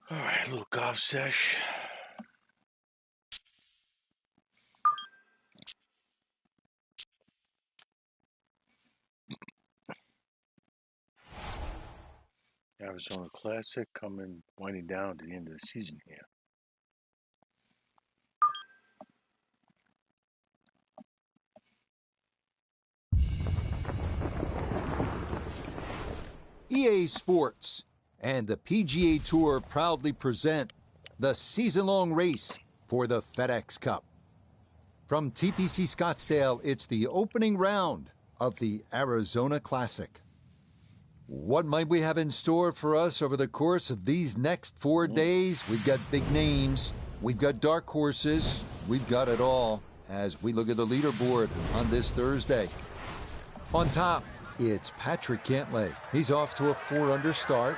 All right, little golf sesh. Arizona Classic winding down to the end of the season here. EA Sports and the PGA Tour proudly present the season-long race for the FedEx Cup. From TPC Scottsdale, it's the opening round of the Arizona Classic. What might we have in store for us over the course of these next 4 days? We've got big names, we've got dark horses, we've got it all as we look at the leaderboard on this Thursday. On top, it's Patrick Cantlay. He's off to a 4-under start.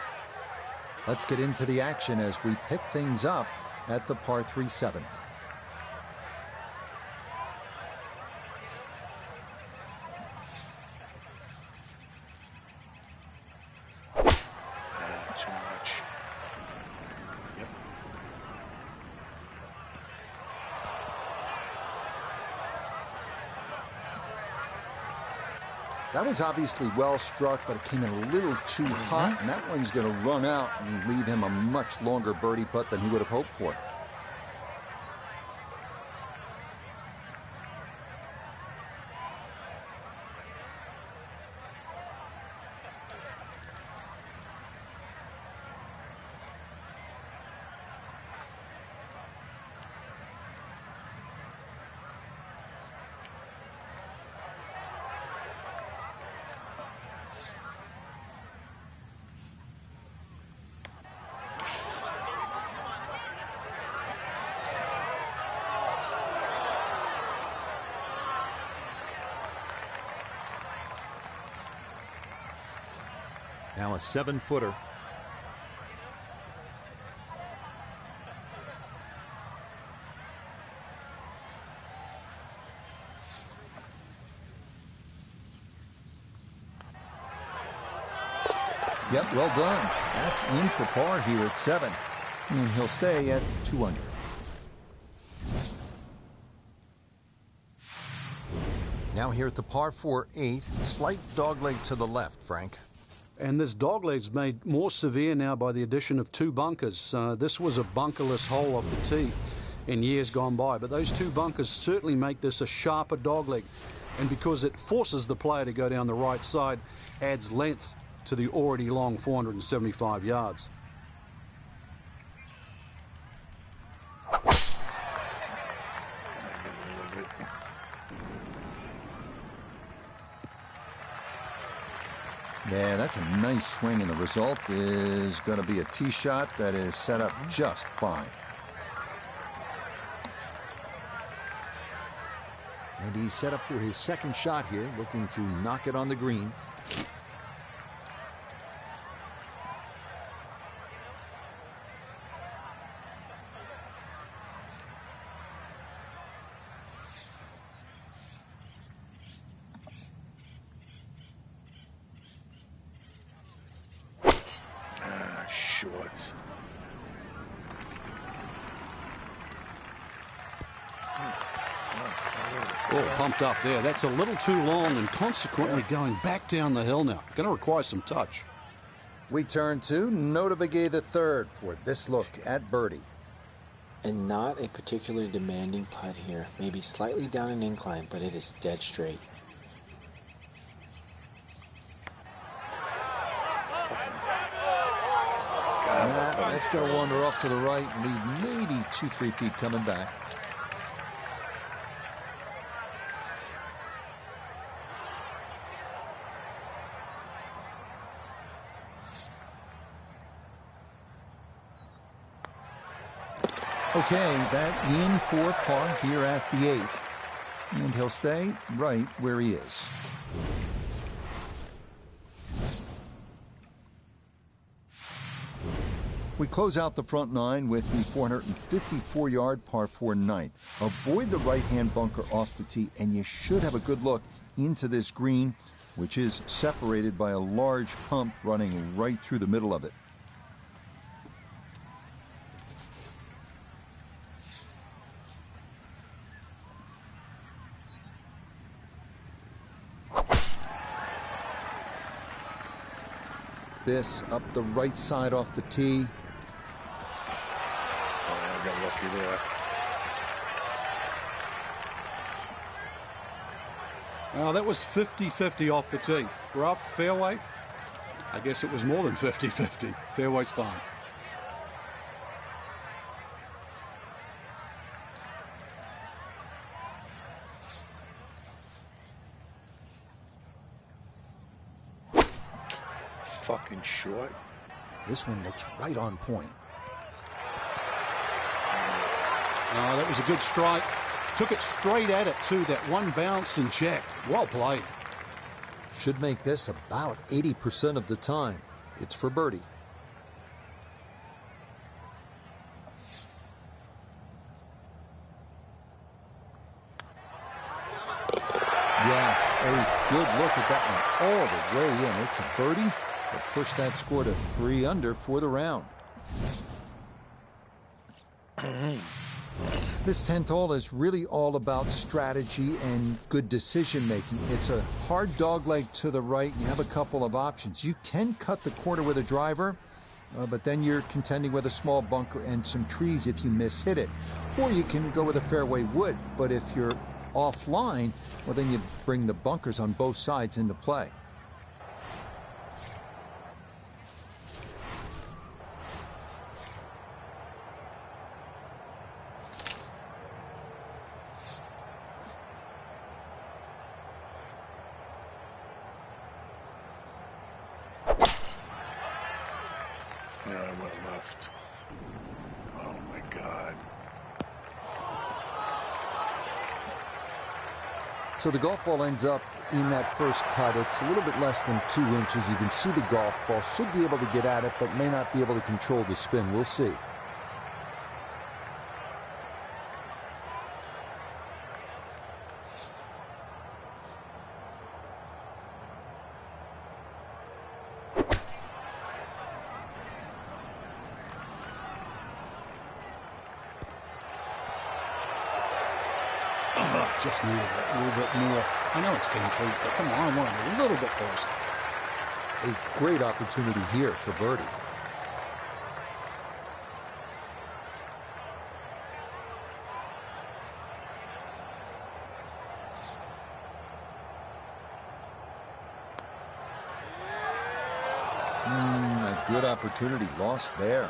Let's get into the action as we pick things up at the par 3 7th. Too much. Yep. That was obviously well struck, but it came in a little too hot, and that one's going to run out and leave him a much longer birdie putt than he would have hoped for. Now a 7-footer. Yep, well done. That's in for par here at 7. And he'll stay at 2 under. Now here at the par 4 8, slight dogleg to the left, Frank. And this dogleg's made more severe now by the addition of 2 bunkers. This was a bunkerless hole off the tee in years gone by, but those 2 bunkers certainly make this a sharper dogleg. And because it forces the player to go down the right side, adds length to the already long 475 yards. Yeah, that's a nice swing, and the result is going to be a tee shot that is set up just fine. And he's set up for his second shot here, looking to knock it on the green. Shorts. Oh, pumped up there. That's a little too long and consequently going back down the hill now. Going to require some touch. We turn to Nota Begay III for this look at birdie. And not a particularly demanding putt here. Maybe slightly down an incline, but it is dead straight. That's going to wander off to the right and leave maybe 2-3 feet coming back. Okay, that in for par here at the 8th. And he'll stay right where he is. We close out the front 9 with the 454-yard par 4 9th. Avoid the right-hand bunker off the tee, and you should have a good look into this green, which is separated by a large hump running right through the middle of it. this up the right side off the tee. Oh, I got lucky there. Well, that was 50-50 off the tee. Rough, fairway. I guess it was more than 50-50. Fairway's fine. Fucking short. This one looks right on point. Oh, that was a good strike. Took it straight at it, too. That one bounce and check. Well played. Should make this about 80% of the time. It's for birdie. Yes, a good look at that one all the way in. It's a birdie that pushed that score to 3 under for the round. This 10th hole is really all about strategy and good decision making. It's a hard dogleg to the right, and you have a couple of options. You can cut the corner with a driver, but then you're contending with a small bunker and some trees if you miss-hit it. Or you can go with a fairway wood, but if you're offline, well, then you bring the bunkers on both sides into play. Yeah, I went left. Oh my God. So the golf ball ends up in that first cut. It's a little bit less than 2 inches. You can see the golf ball. Should be able to get at it, but may not be able to control the spin. We'll see. Just needed that little bit more. I know it's 10 feet, but come on, I want it a little bit closer. A great opportunity here for birdie. A good opportunity lost there.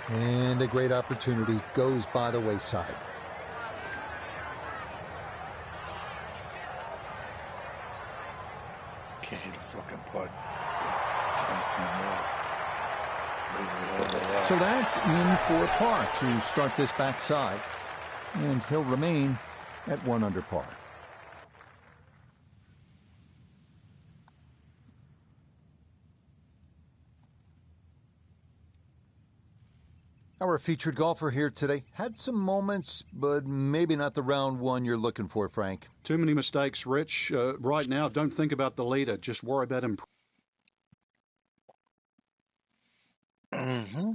And a great opportunity goes by the wayside. Can't hit a fucking putt. So that's in for par to start this backside. And he'll remain at 1 under par. Our featured golfer here today had some moments, but maybe not the round one you're looking for, Frank. Too many mistakes, Rich. Right now, don't think about the leader. Just worry about him. Mm-hmm.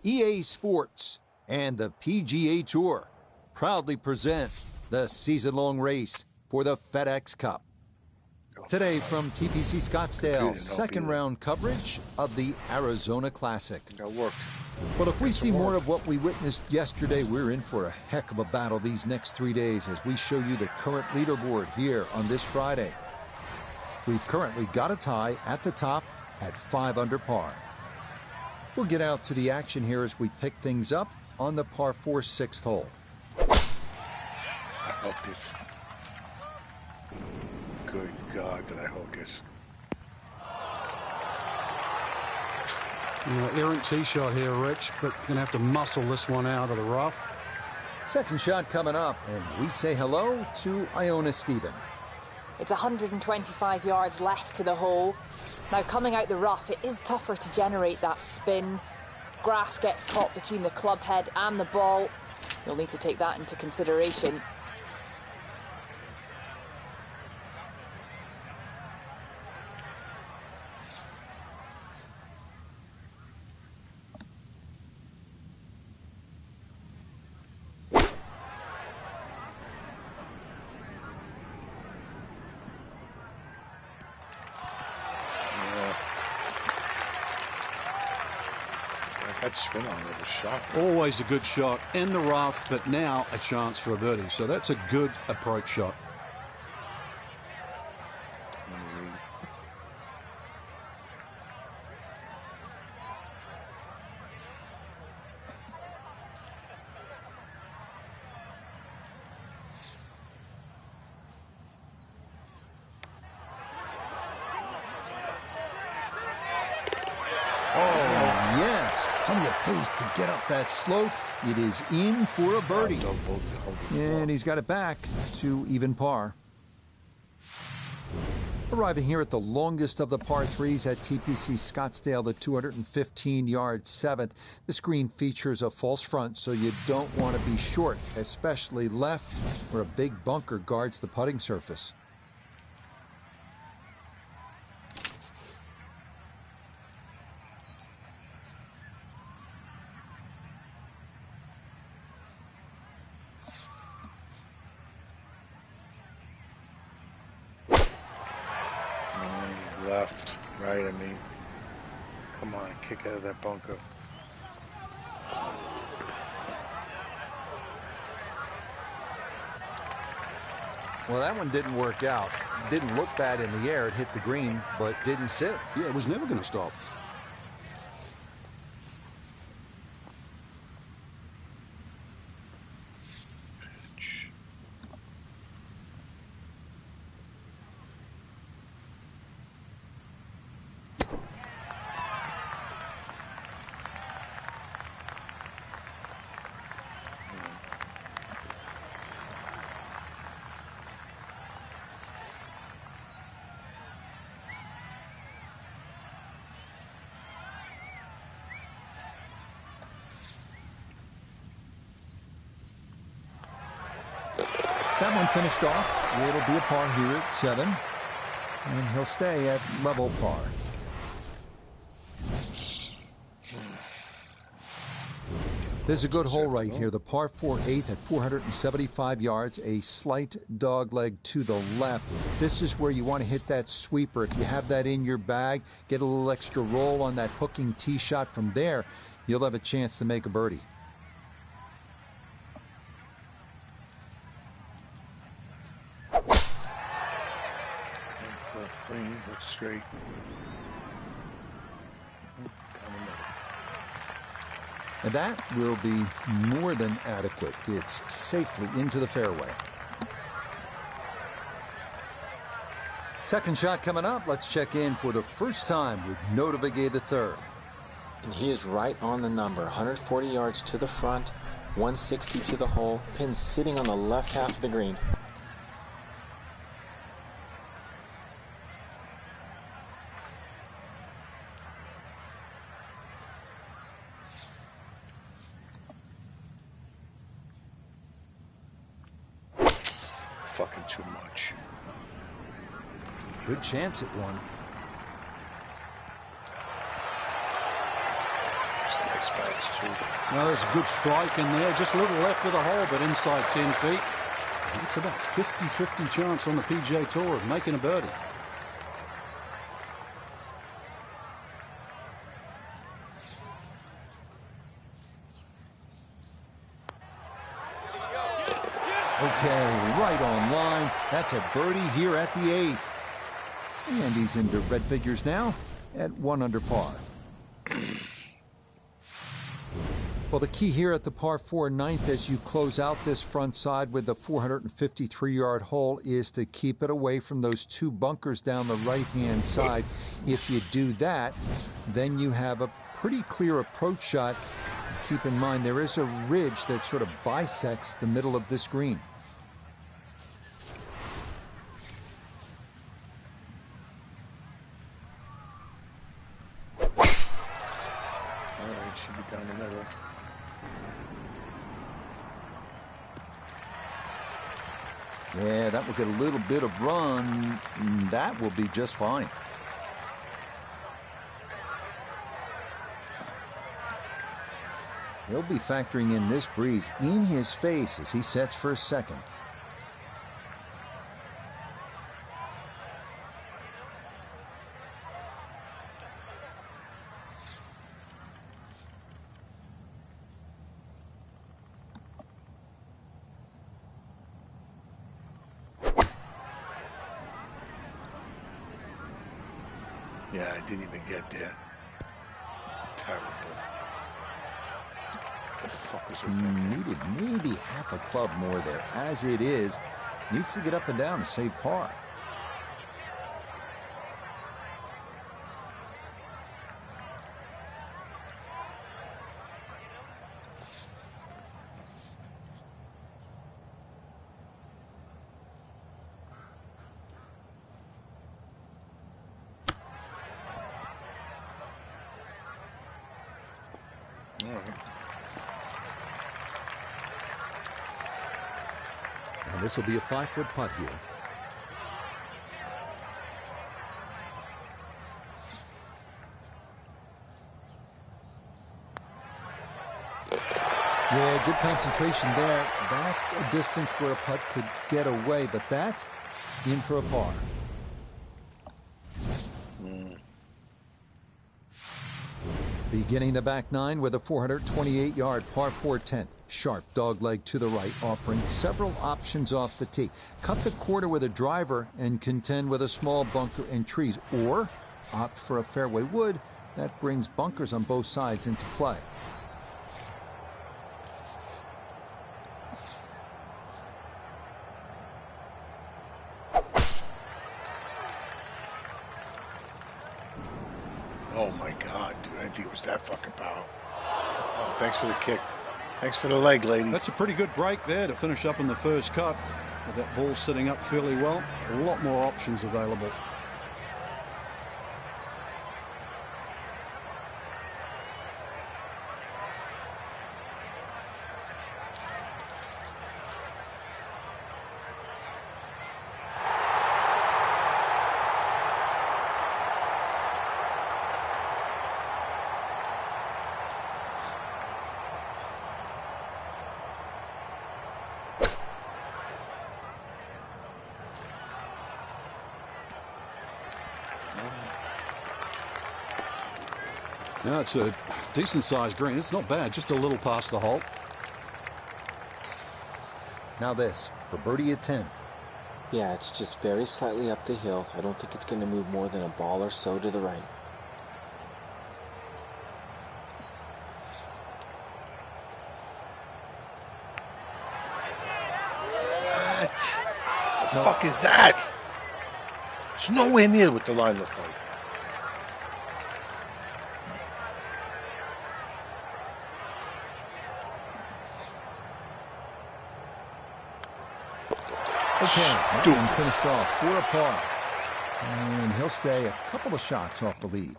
EA Sports and the PGA Tour proudly present the season-long race for the FedEx Cup. Today from TPC Scottsdale, second round coverage of the Arizona Classic. That worked. Well, if we see more of what we witnessed yesterday, we're in for a heck of a battle these next 3 days as we show you the current leaderboard here on this Friday. We've currently got a tie at the top at 5 under par. We'll get out to the action here as we pick things up on the par 4 6th hole. I hooked it. Good God, did I hook it? Errant tee shot here, Rich, but you're going to have to muscle this one out of the rough. Second shot coming up, and we say hello to Iona Stephen. It's 125 yards left to the hole. Now, coming out the rough, it is tougher to generate that spin. Grass gets caught between the club head and the ball. You'll need to take that into consideration. That spin on it was shot. Always a good shot in the rough, but now a chance for a birdie. So that's a good approach shot. Plenty of pace to get up that slope. It is in for a birdie. And he's got it back to even par. Arriving here at the longest of the par threes at TPC Scottsdale, the 215-yard 7th. This green features a false front, so you don't want to be short, especially left, where a big bunker guards the putting surface. Left, right, I mean. Come on, kick out of that bunker. Well, that one didn't work out. Didn't look bad in the air. It hit the green, but didn't sit. Yeah, it was never going to stop. That one finished off. It'll be a par here at 7. And he'll stay at level par. This is a good hole right here. The par 4 8th at 475 yards. A slight dog leg to the left. This is where you want to hit that sweeper. If you have that in your bag, get a little extra roll on that hooking tee shot from there. You'll have a chance to make a birdie. Looks straight. And that will be more than adequate. It's safely into the fairway. Second shot coming up. Let's check in for the first time with Notabigay III. And he is right on the number. 140 yards to the front, 160 to the hole. Pin sitting on the left half of the green. Fucking too much. Good chance at one. Nice bounce too. Now there's a good strike in there. Just a little left of the hole, but inside 10 feet. It's about 50-50 chance on the PGA Tour of making a birdie. Okay, right on line. That's a birdie here at the 8th. And he's into red figures now at 1 under par. Well, the key here at the par 4 9th as you close out this front side with the 453-yard hole is to keep it away from those 2 bunkers down the right-hand side. If you do that, then you have a pretty clear approach shot. Keep in mind, there is a ridge that sort of bisects the middle of this green. Should be down the middle. Yeah, that will get a little bit of run. That will be just fine. He'll be factoring in this breeze in his face as he sets for a second. Yeah, I didn't even get there. Terrible. The fuck was it? Needed maybe half a club more there. As it is, needs to get up and down to save par. All right. And this will be a 5-foot putt here. Yeah, good concentration there. That's a distance where a putt could get away, but that in for a par. Beginning the back nine with a 428-yard par 4 10th. Sharp dogleg to the right, offering several options off the tee. Cut the quarter with a driver and contend with a small bunker and trees, or opt for a fairway wood that brings bunkers on both sides into play. Oh my God, dude! I didn't think it was that fucking powerful. Oh, thanks for the kick. Thanks for the leg, lady. That's a pretty good break there to finish up in the first cut. With that ball sitting up fairly well, a lot more options available. Now it's a decent-sized green. It's not bad, just a little past the hole. Now this for birdie at 10. Yeah, it's just very slightly up the hill. I don't think it's going to move more than a ball or so to the right. What the fuck is that? It's nowhere near what the line looked like. Okay, that one finished off for a par. And he'll stay a couple of shots off the lead.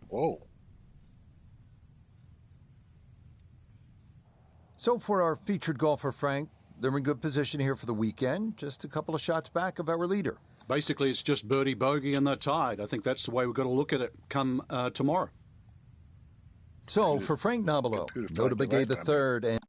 Whoa. So for our featured golfer, Frank, they're in good position here for the weekend. Just a couple of shots back of our leader. Basically, it's just birdie, bogey, and they're tied. I think that's the way we've got to look at it come tomorrow. So for Frank Nobilo, notable gave the third and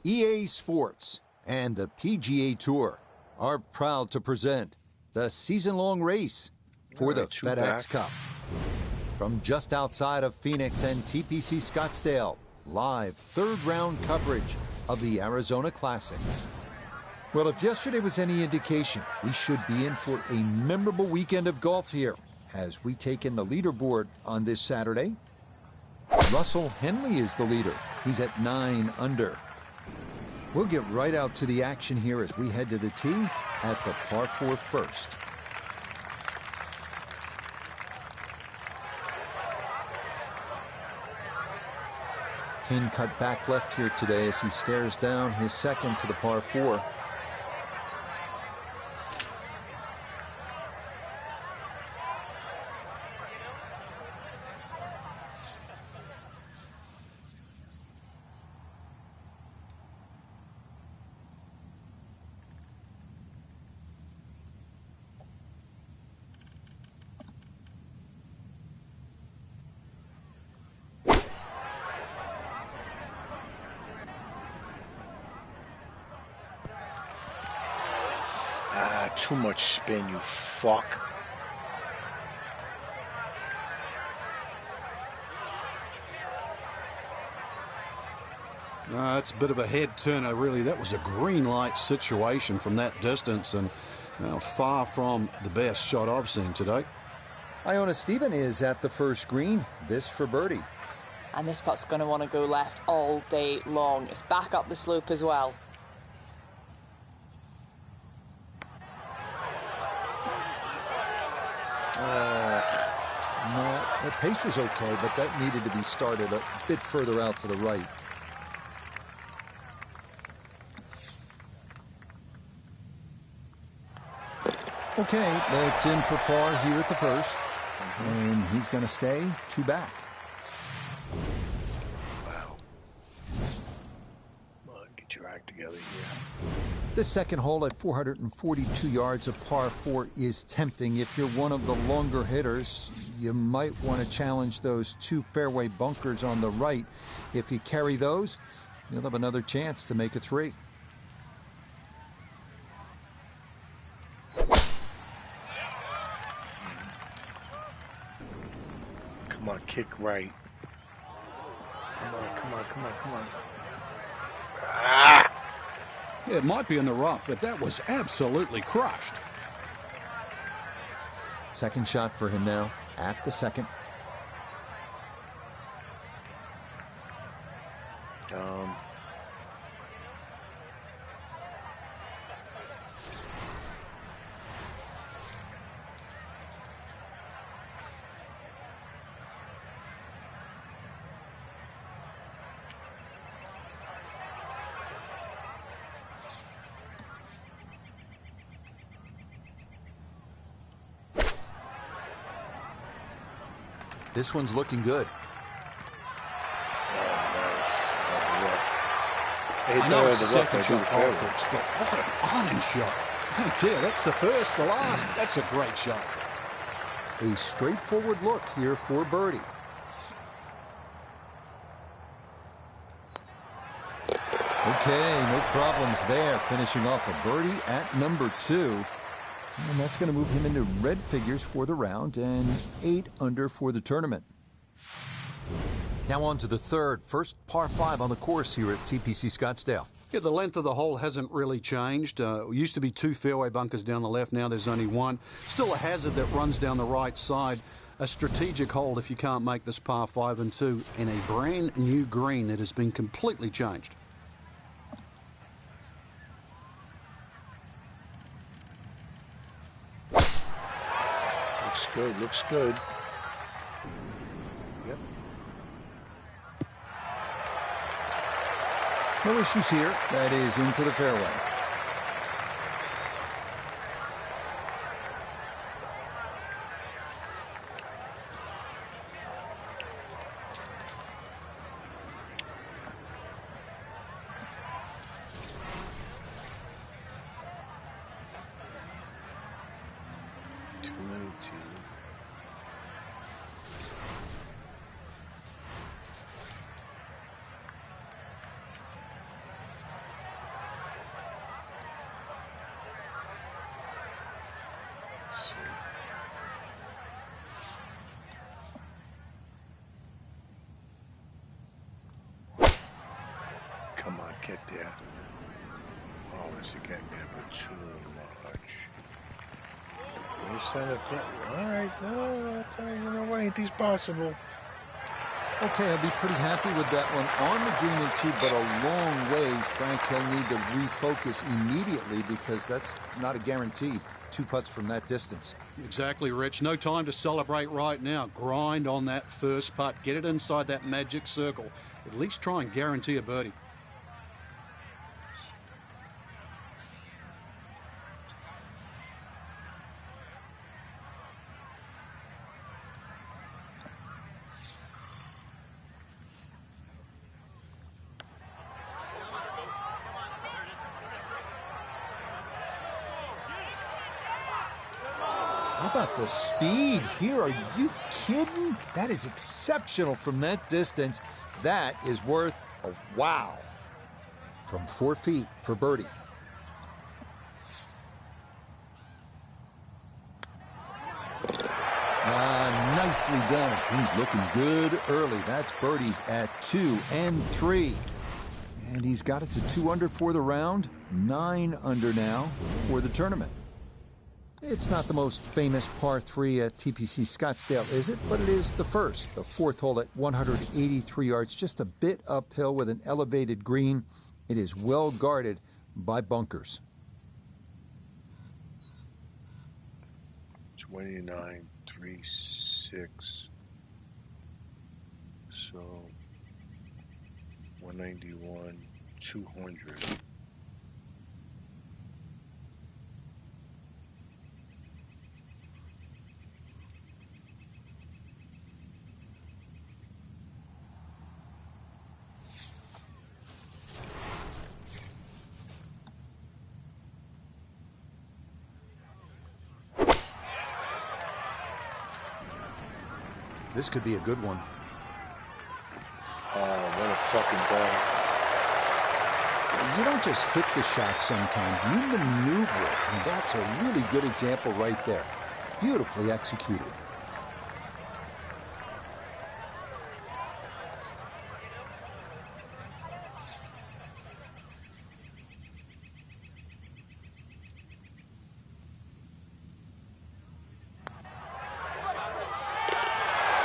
EA Sports and the PGA Tour are proud to present the season-long race for the FedEx Cup. From just outside of Phoenix and TPC Scottsdale, live third-round coverage of the Arizona Classic. Well, if yesterday was any indication, we should be in for a memorable weekend of golf here as we take in the leaderboard on this Saturday. Russell Henley is the leader. He's at 9 under. We'll get right out to the action here as we head to the tee at the par 4 first. Pin cut back left here today as he stares down his second to the par 4. Too much spin, you fuck. It's a bit of a head turner, really. That was a green light situation from that distance, and far from the best shot I've seen today. Iona Stephen is at the first green. This for birdie. And this putt's going to want to go left all day long. It's back up the slope as well. No, the pace was okay, but that needed to be started a bit further out to the right. Okay, that's in for par here at the first. And he's going to stay 2 back. Wow. Come on, get your act together here. This second hole at 442 yards of par 4 is tempting. If you're one of the longer hitters, you might want to challenge those 2 fairway bunkers on the right. If you carry those, you'll have another chance to make a 3. Come on, kick right. Come on, come on, come on, come on. Ah! Yeah, it might be in the rough, but that was absolutely crushed. Second shot for him now at the second. This one's looking good. I know it's the second shot after it's got what an iron shot. I don't care. That's the first, the last. That's a great shot. A straightforward look here for birdie. Okay, no problems there. Finishing off a birdie at number 2. And that's going to move him into red figures for the round and 8 under for the tournament. Now on to the third, first par 5 on the course here at TPC Scottsdale. Yeah, the length of the hole hasn't really changed. Used to be 2 fairway bunkers down the left. Now there's only 1. Still a hazard that runs down the right side. A strategic hold if you can't make this par 5 and 2 in a brand new green that has been completely changed. Looks good, looks good. Yep. No issues here. That is into the fairway. Come on, get there. Oh, is it getting never too much? You said it. All right, no, you know what? Ain't these possible? Okay, I'll be pretty happy with that one on the green and two, but a long ways. Frank, he'll need to refocus immediately because that's not a guarantee. 2 putts from that distance. Exactly, Rich. No time to celebrate right now. Grind on that first putt. Get it inside that magic circle. At least try and guarantee a birdie. How about the speed here? Are you kidding? That is exceptional from that distance. That is worth a wow. From 4 feet for birdie. Nicely done. He's looking good early. That's birdies at 2 and 3. And he's got it to 2 under for the round. 9 under now for the tournament. It's not the most famous par 3 at TPC Scottsdale, is it? But it is the first. The 4th hole at 183 yards, just a bit uphill with an elevated green. It is well guarded by bunkers. 29.36. So 191, 200. This could be a good one. Oh, what a fucking ball. You don't just hit the shot sometimes, you maneuver it. And that's a really good example right there. Beautifully executed.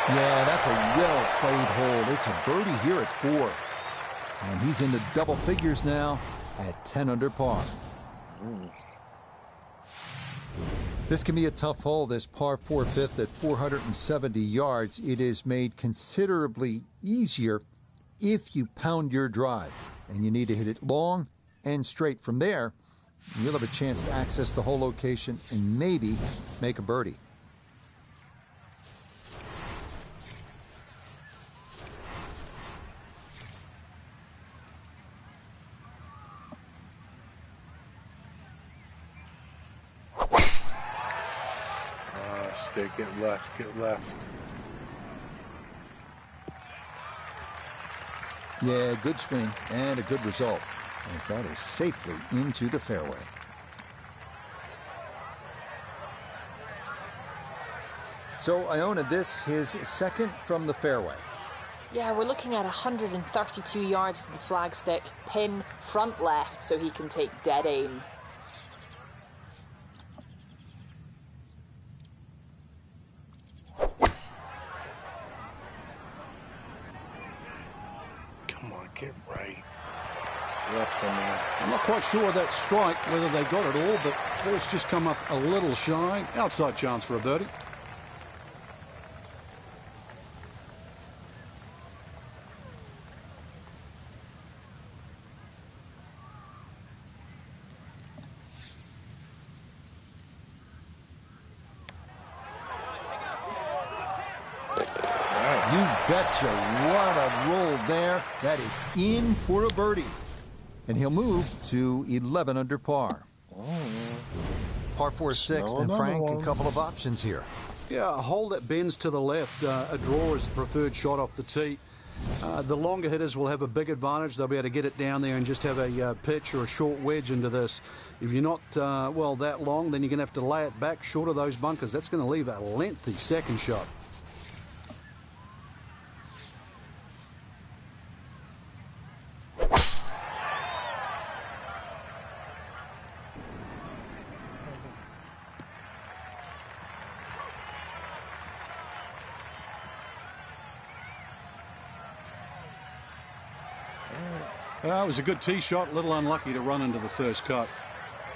Yeah, that's a well-played hole. It's a birdie here at 4. And he's in the double figures now at 10 under par. This can be a tough hole, this par 4 fifth at 470 yards. It is made considerably easier if you pound your drive. And you need to hit it long and straight. From there, you'll have a chance to access the hole location and maybe make a birdie. Get left, get left. Yeah, good swing and a good result, as that is safely into the fairway. So, Iona, this his second from the fairway. Yeah, we're looking at 132 yards to the flagstick, pin front left, so he can take dead aim. Get right. Left on there. I'm not quite sure of that strike, whether they got it all, but ball's just come up a little shy. Outside chance for a birdie. You betcha. What a roll there. That is in for a birdie. And he'll move to 11 under par. Par 4 6th, and Frank, a couple of options here. Yeah, a hole that bends to the left. A draw is the preferred shot off the tee. The longer hitters will have a big advantage. They'll be able to get it down there and just have a pitch or a short wedge into this. If you're not, well, that long, then you're going to have to lay it back short of those bunkers. That's going to leave a lengthy second shot. It was a good tee shot, a little unlucky to run into the first cut.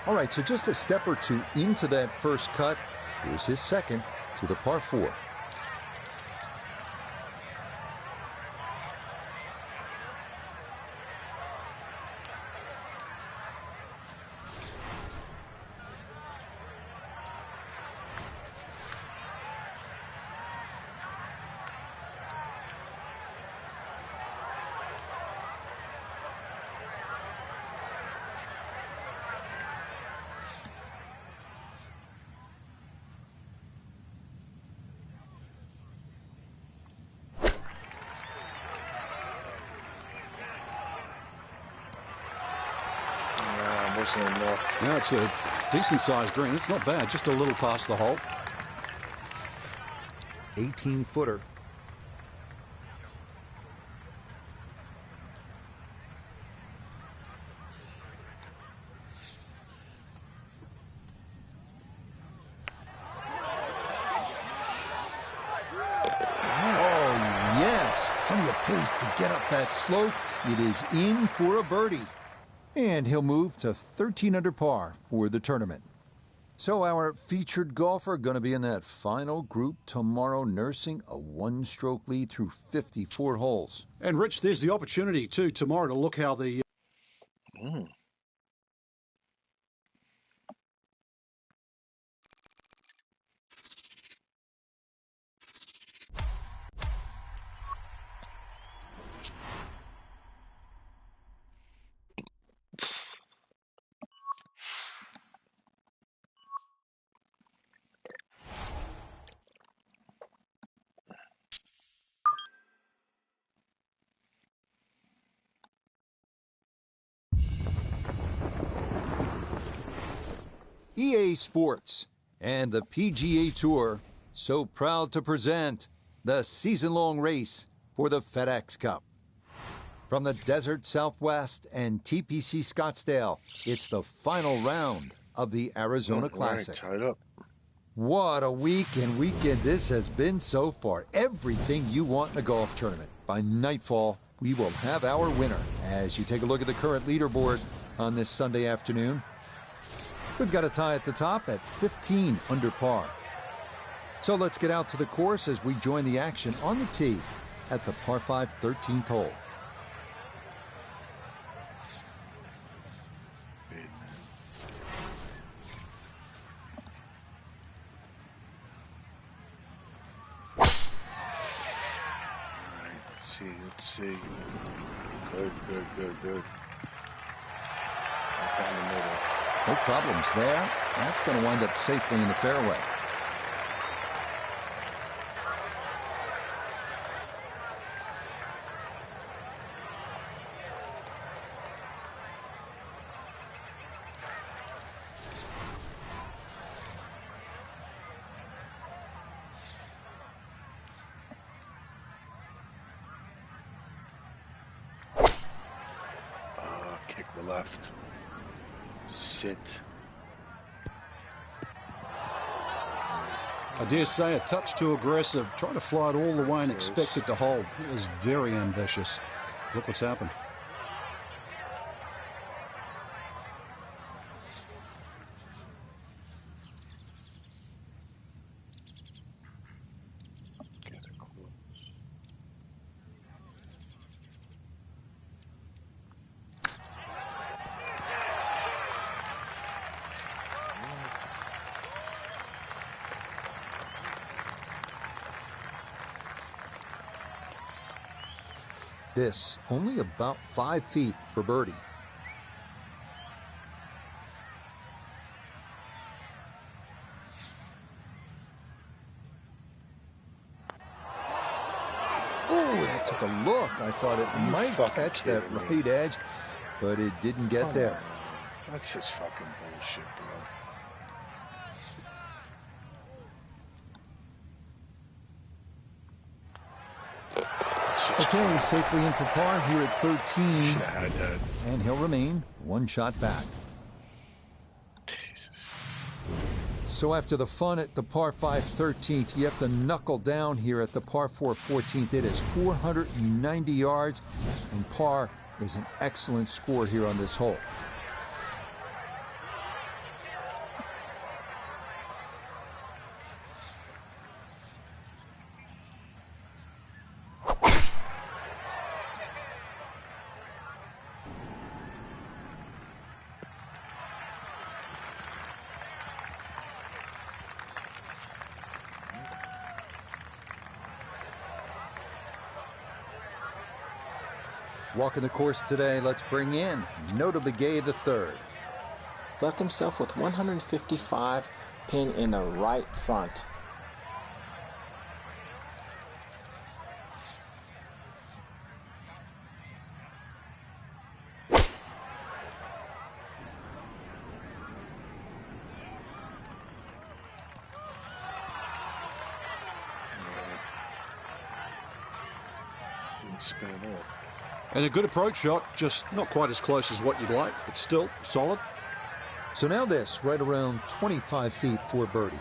All right, so just a step or two into that first cut. Here's his second to the par 4. Wasn't enough. Yeah, it's a decent-sized green. It's not bad, just a little past the hole. 18-footer. Oh, yes. Plenty of pace to get up that slope. It is in for a birdie. And he'll move to 13 under par for the tournament. So our featured golfer going to be in that final group tomorrow, nursing a one-stroke lead through 54 holes. And, Rich, there's the opportunity, too, tomorrow to look how the... EA Sports and the PGA Tour so proud to present the season-long race for the FedEx Cup. From the desert Southwest and TPC Scottsdale, it's the final round of the Arizona Classic. Right, tied up. What a week and weekend this has been so far. Everything you want in a golf tournament. By nightfall, we will have our winner. As you take a look at the current leaderboard on this Sunday afternoon, we've got a tie at the top at 15 under par. So let's get out to the course as we join the action on the tee at the par 5 13th hole. Let's see. Good. Right down the middle. No problems there. That's going to wind up safely in the fairway. Kick the left. Sit. I dare say a touch too aggressive. Try to fly it all the way and expect it to hold. It is very ambitious. Look what's happened. Get it close. This only about 5 feet for birdie. Oh, that took a look. I thought it might catch that right edge, but it didn't get there. That's just fucking bullshit, bro. Okay, safely in for par here at 13. Should have had that. And he'll remain one shot back. Jesus. So after the fun at the par 5 13th, you have to knuckle down here at the par 4 14th. It is 490 yards and par is an excellent score here on this hole. Walking the course today, let's bring in Begay the third. Left himself with 155, pin in the right front. Didn't spin it off. And a good approach shot, just not quite as close as what you'd like, but still solid. So now this, right around 25 feet for birdie.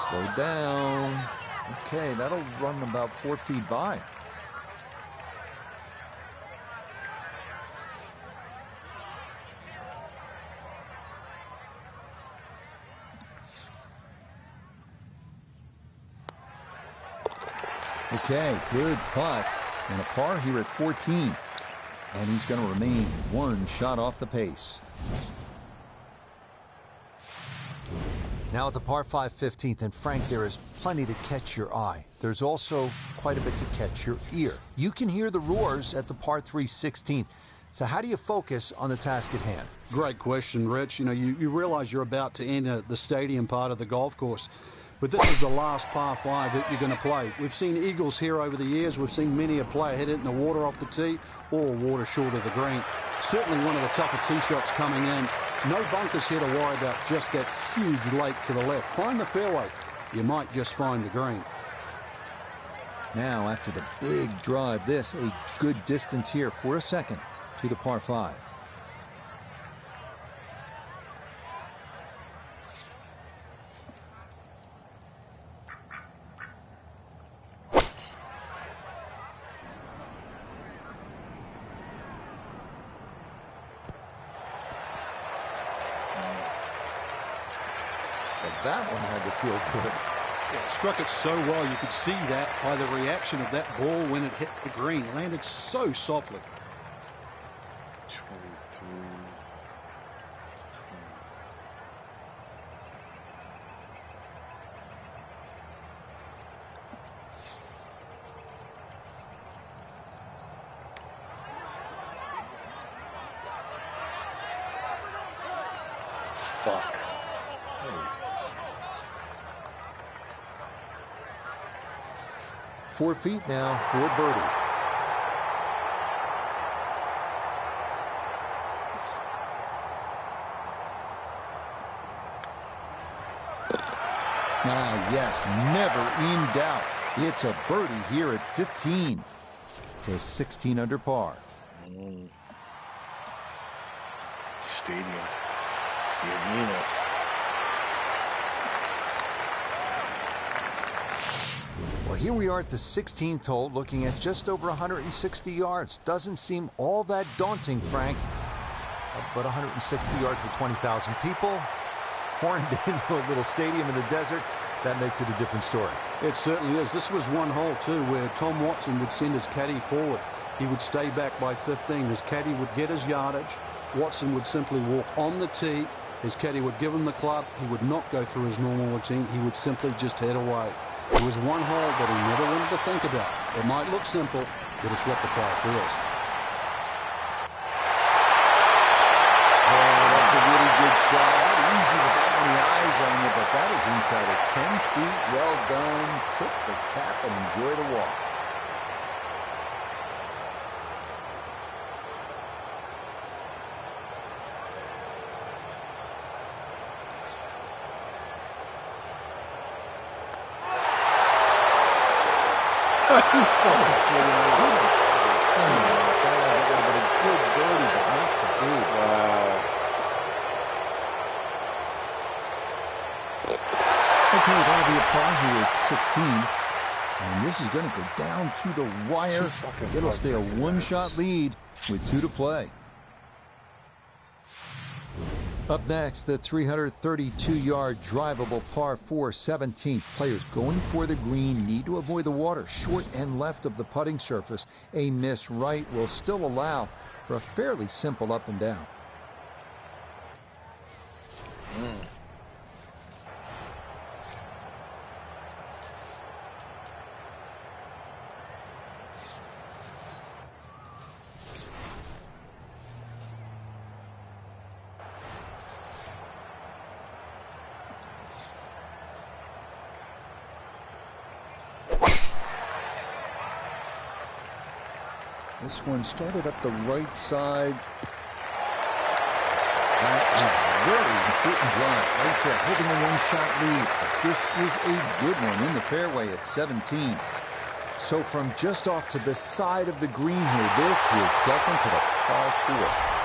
Slow down. Okay, that'll run about 4 feet by. Okay, good putt. And a par here at 14. And he's going to remain one shot off the pace. Now at the par 5 15th, and Frank, there is plenty to catch your eye. There's also quite a bit to catch your ear. You can hear the roars at the par 3 16th. So how do you focus on the task at hand? Great question, Rich. You know, you realize you're about to enter the stadium part of the golf course. But this is the last par 5 that you're going to play. We've seen eagles here over the years. We've seen many a player hit it in the water off the tee or water short of the green. Certainly one of the tougher tee shots coming in. No bunkers here to worry about, just that huge lake to the left. Find the fairway. You might just find the green. Now, after the big drive, this a good distance here for a second to the par 5. That one had to feel good. Yeah, struck it so well. You could see that by the reaction of that ball when it hit the green. Landed so softly. 23. Fuck. 4 feet now for birdie. Yes, never in doubt. It's a birdie here at 15 to 16 under par. Stadium. The arena. Well, here we are at the 16th hole, looking at just over 160 yards. Doesn't seem all that daunting, Frank. But 160 yards with 20,000 people, horned into a little stadium in the desert, that makes it a different story. It certainly is. This was one hole, too, where Tom Watson would send his caddy forward. He would stay back by 15. His caddy would get his yardage. Watson would simply walk on the tee. His caddy would give him the club. He would not go through his normal routine. He would simply just head away. It was one hole that he never wanted to think about. It might look simple, but it's what the player feels. Oh, that's a really good shot. Not easy without any eyes on you, but that is inside of 10 feet. Well done. Tip the cap and enjoy the walk. good birdie, but not to be. Wow. Okay, that'll be a par here at 16. And this is going to go down to the wire. It'll stay a one-shot lead with 2 to play. Up next, the 332-yard drivable par 4 17th. Players going for the green need to avoid the water short and left of the putting surface. A miss right will still allow for a fairly simple up and down. This one started up the right side. That is very important drive right there, holding a one-shot lead. This is a good one in the fairway at 17. So from just off to the side of the green here, this is second to the par 4.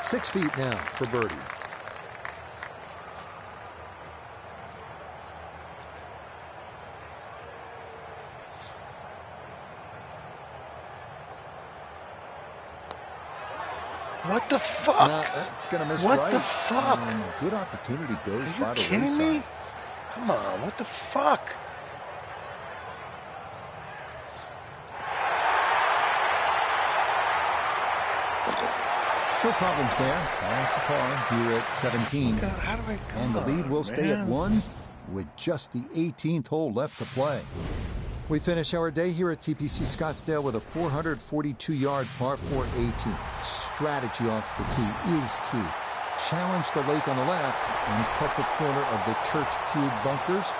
Six feet now for birdie. What the fuck? That's going to miss What right. the fuck? And a good opportunity goes Are you by the kidding wayside. me? Come on, what the fuck? No problems there. That's a par here at 17. God, how do I go? And the lead will stay at 1 with just the 18th hole left to play. We finish our day here at TPC Scottsdale with a 442-yard par 4 18. Strategy off the tee is key. Challenge the lake on the left and cut the corner of the church pew bunkers,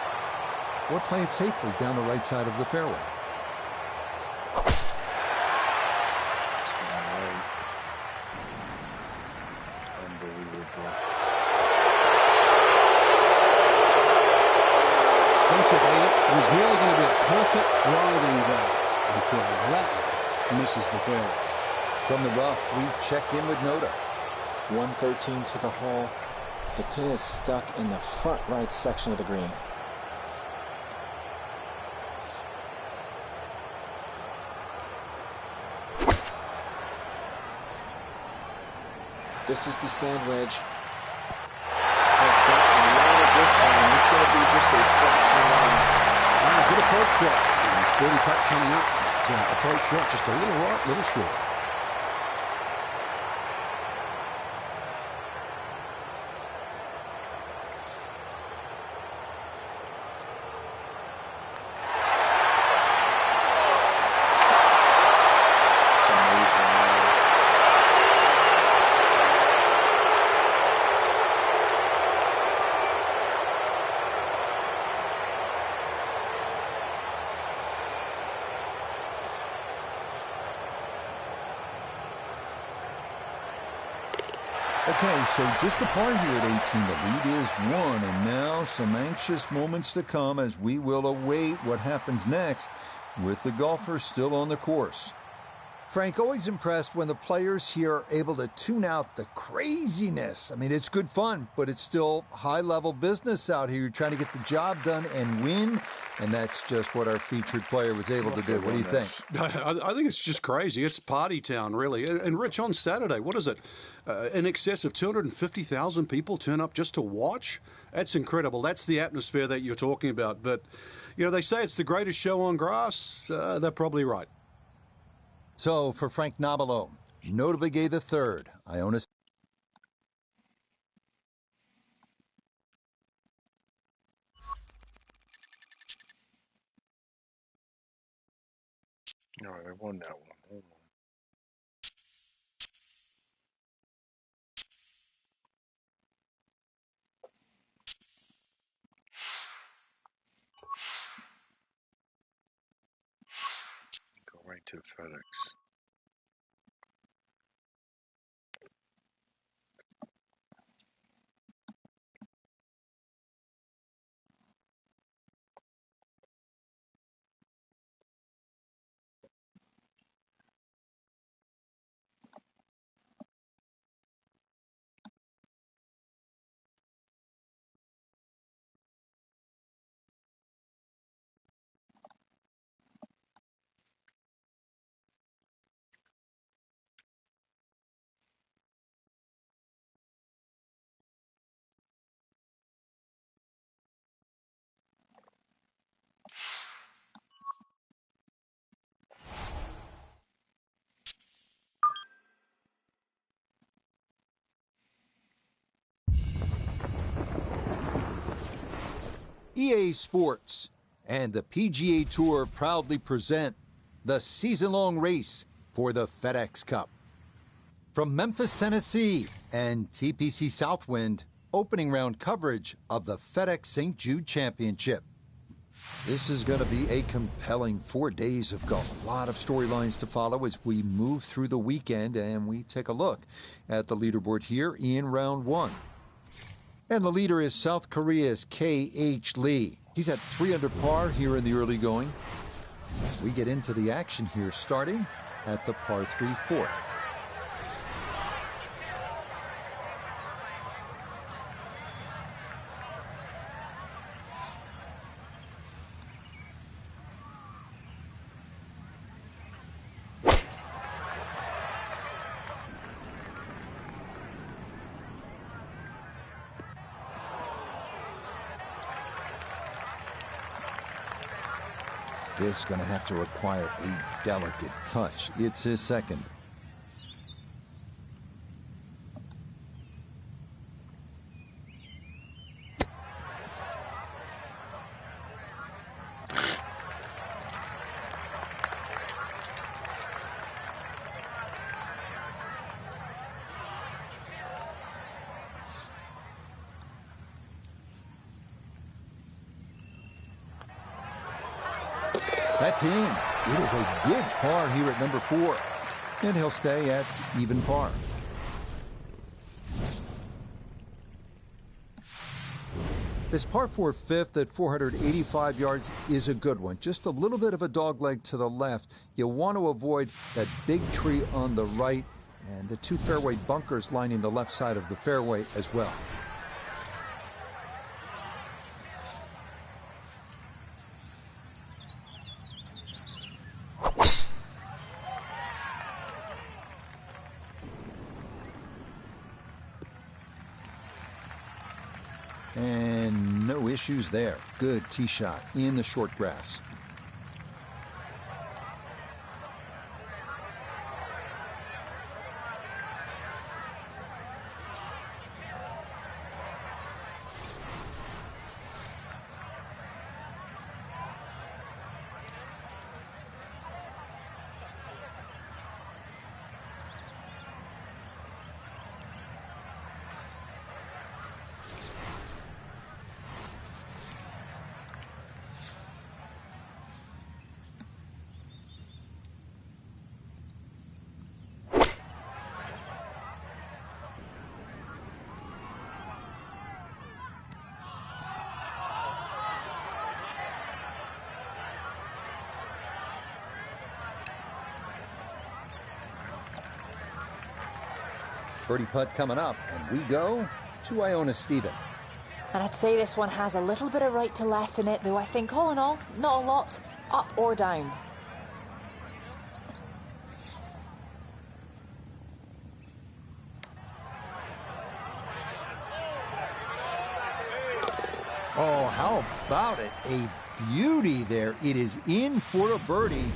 or play it safely down the right side of the fairway. It was nearly going to be a perfect driving day until that misses the fairway. From the rough, we check in with Noda. 113 to the hole. The pin is stuck in the front right section of the green. This is the sand wedge. Has got a lot of this one, and it's going to be just a fraction line. Good approach shot. Birdie putt coming up. Approach shot just a little right, little short. Okay, so just a par here at 18. The lead is 1, and now some anxious moments to come as we will await what happens next with the golfers still on the course. Frank, always impressed when the players here are able to tune out the craziness. I mean, it's good fun, but it's still high-level business out here. You're trying to get the job done and win, and that's just what our featured player was able to do. What do you think? I think it's just crazy. It's party town, really. And Rich, on Saturday, what is it? In excess of 250,000 people turn up just to watch? That's incredible. That's the atmosphere that you're talking about. But, you know, they say it's the greatest show on grass. They're probably right. So, for Frank Nobilo, Notable Gay III, Iona. All right, I won that one. Hold on. to FedEx. EA Sports and the PGA Tour proudly present the season-long race for the FedEx Cup. From Memphis, Tennessee and TPC Southwind, opening round coverage of the FedEx St. Jude Championship. This is going to be a compelling 4 days of golf. A lot of storylines to follow as we move through the weekend, and we take a look at the leaderboard here in round one. And the leader is South Korea's K.H. Lee. He's at 3 under par here in the early going. We get into the action here starting at the par 3 fourth. This is going to have to require a delicate touch. It's his second. That's in. It is a good par here at number 4. And he'll stay at even par. This par 4 fifth at 485 yards is a good one. Just a little bit of a dogleg to the left. You want to avoid that big tree on the right and the 2 fairway bunkers lining the left side of the fairway as well. And no issues there. Good tee shot in the short grass. Birdie putt coming up, and we go to Iona Stephen. And I'd say this one has a little bit of right to left in it, though I think all in all, not a lot, up or down. Oh, how about it? A beauty there. It is in for a birdie.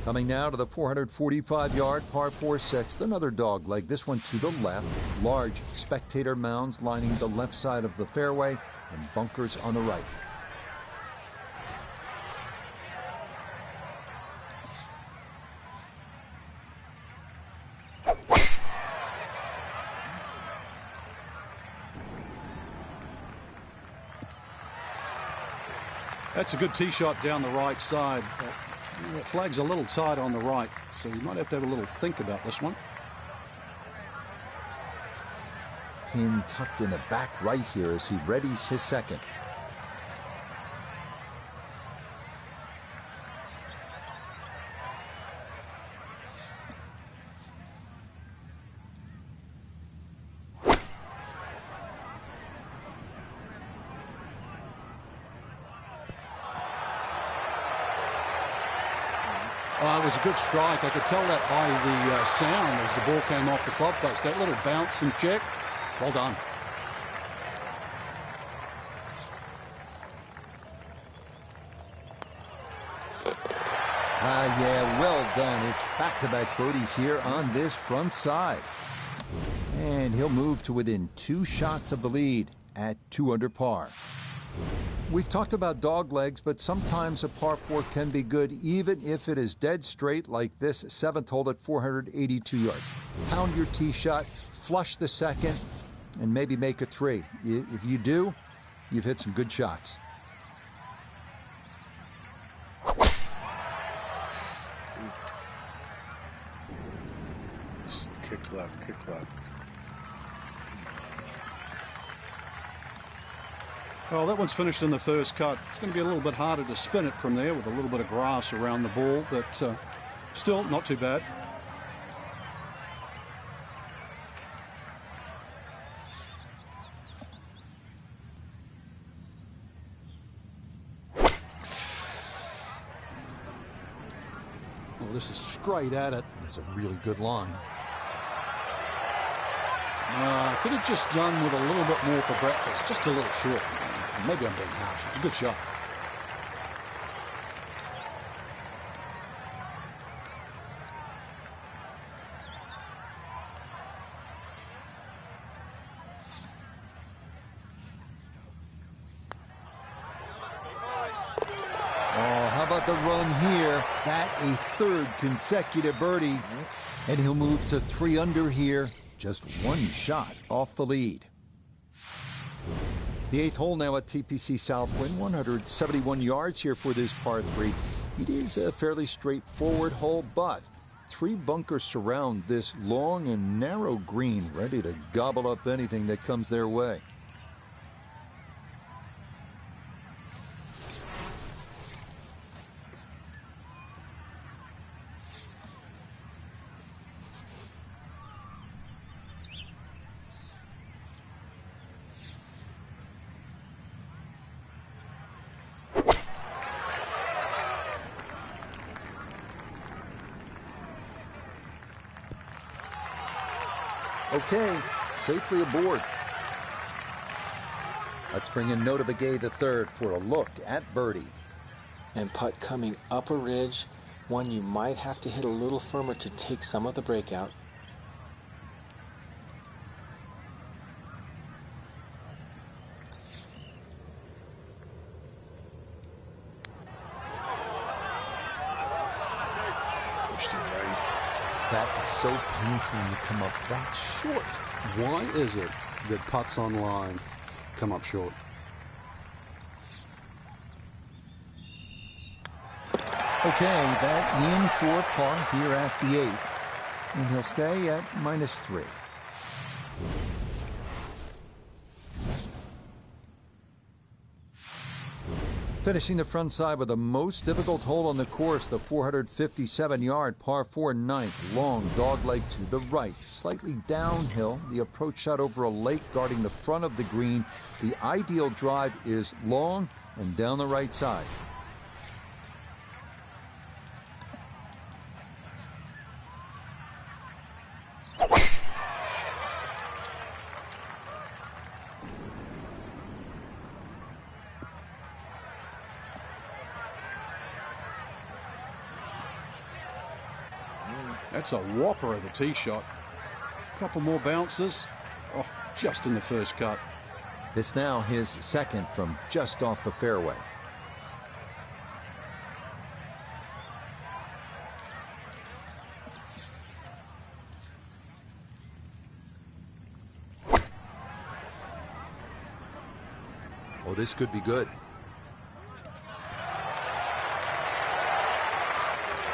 Coming now to the 445-yard par 4 sixth, another dog leg. This one to the left. Large spectator mounds lining the left side of the fairway and bunkers on the right. That's a good tee shot down the right side. That flag's a little tight on the right, so you might have to have a little think about this one. Pin tucked in the back right here as he readies his second. It was a good strike. I could tell that by the sound as the ball came off the club face. That little bounce and check. Well done. Yeah, well done. It's back-to-back birdies here on this front side. And he'll move to within 2 shots of the lead at 2 under par. We've talked about dog legs, but sometimes a par 4 can be good even if it is dead straight like this 7th hole at 482 yards. Pound your tee shot, flush the second, and maybe make a 3. If you do, you've hit some good shots. Just kick left, kick left. Well, that one's finished in the first cut. It's going to be a little bit harder to spin it from there with a little bit of grass around the ball, but still not too bad. Oh, this is straight at it. It's a really good line. Could have just done with a little bit more for breakfast. Just a little short. Maybe I'm being harsh. It's a good shot. Oh, how about the run here? That a 3rd consecutive birdie. And he'll move to 3 under here. Just 1 shot off the lead. The 8th hole now at TPC Southwind, 171 yards here for this par 3. It is a fairly straightforward hole, but 3 bunkers surround this long and narrow green, ready to gobble up anything that comes their way. Okay, safely aboard. Let's bring in Nota Begay III for a look at birdie. And putt coming up a ridge, one you might have to hit a little firmer to take some of the breakout. That is so painful when you come up that short. Why is it that putts on line come up short? Okay, that in for par here at the 8th. And he'll stay at -3. Finishing the front side with the most difficult hole on the course, the 457-yard par 4 9th. Long dogleg to the right, slightly downhill. The approach shot over a lake guarding the front of the green. The ideal drive is long and down the right side. That's a whopper of a tee shot. Couple more bounces. Oh, just in the first cut. This now his second from just off the fairway. Oh, this could be good.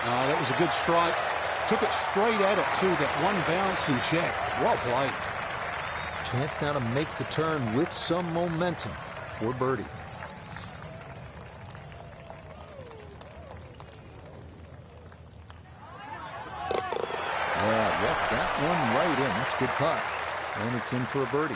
Oh, that was a good strike. Took it straight at it, too. That one bounce and check. Well played. Chance now to make the turn with some momentum for birdie. Yeah, left that one right in. That's a good putt. And it's in for a birdie.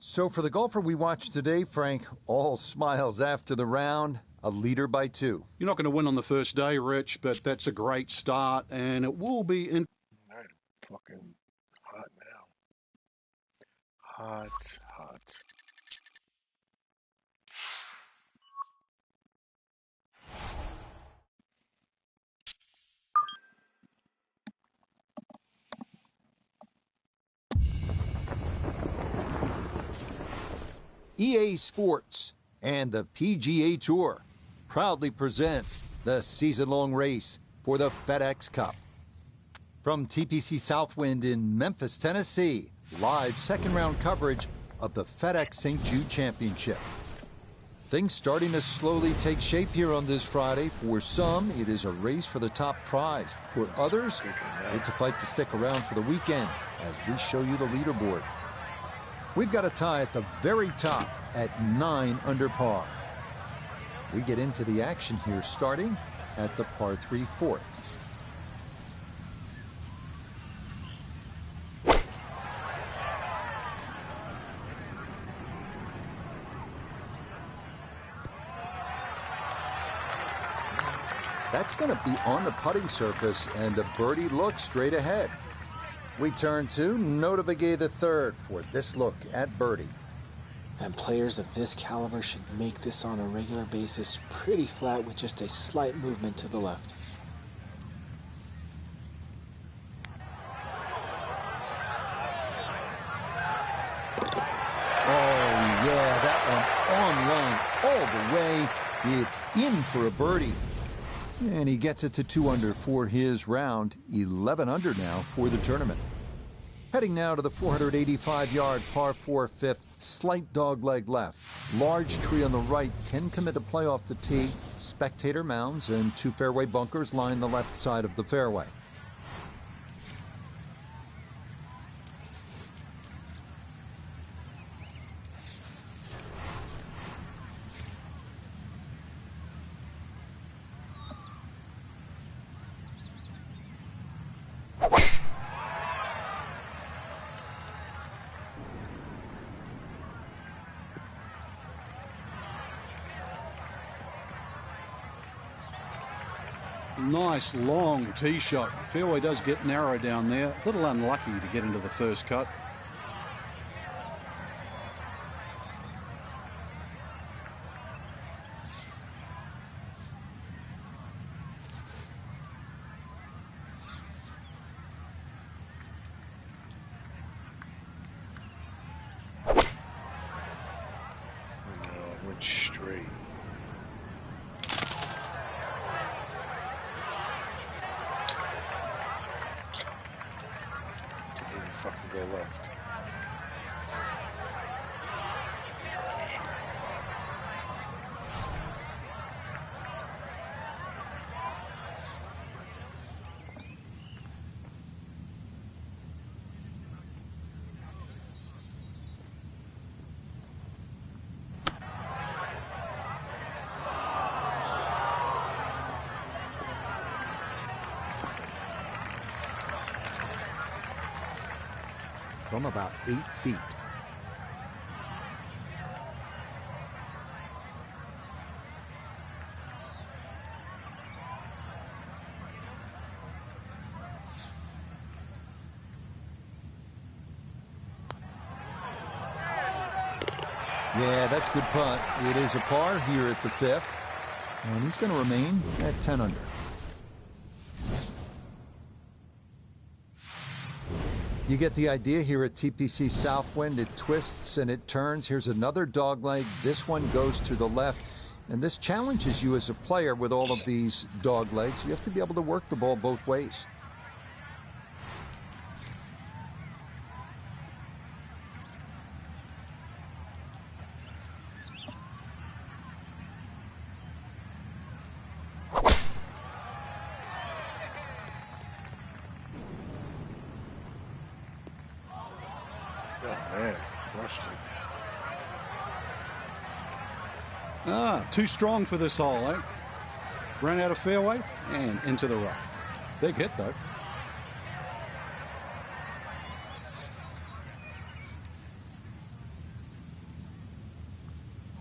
So for the golfer we watched today, Frank, all smiles after the round, a leader by 2. You're not going to win on the first day, Rich, but that's a great start, and it will be in. All right, fucking hot now. Hot, hot. EA Sports and the PGA Tour proudly present the season-long race for the FedEx Cup. From TPC Southwind in Memphis, Tennessee, live second-round coverage of the FedEx St. Jude Championship. Things starting to slowly take shape here on this Friday. For some, it is a race for the top prize. For others, it's a fight to stick around for the weekend as we show you the leaderboard. We've got a tie at the very top at 9 under par. We get into the action here starting at the par 3 fourth. That's going to be on the putting surface, and the birdie looks straight ahead. We turn to Notabegay III for this look at birdie. And players of this caliber should make this on a regular basis pretty flat with just a slight movement to the left. Oh, yeah, that one on line all the way. It's in for a birdie. And he gets it to 2 under for his round, 11 under now for the tournament. Heading now to the 485-yard par 4 fifth, slight dogleg left. Large tree on the right can commit a play off the tee. Spectator mounds and 2 fairway bunkers line the left side of the fairway. Nice long tee shot. Fairway does get narrow down there. A little unlucky to get into the first cut. Went straight. Fucking go left. From about 8 feet. Yeah, that's a good putt. It is a par here at the 5th, and he's going to remain at 10 under. You get the idea here at TPC Southwind. It twists and it turns. Here's another dogleg. This one goes to the left. And this challenges you as a player with all of these dog legs. You have to be able to work the ball both ways. Oh, man. Rusty. Too strong for this hole, eh? Ran out of fairway and into the rough. Big hit, though.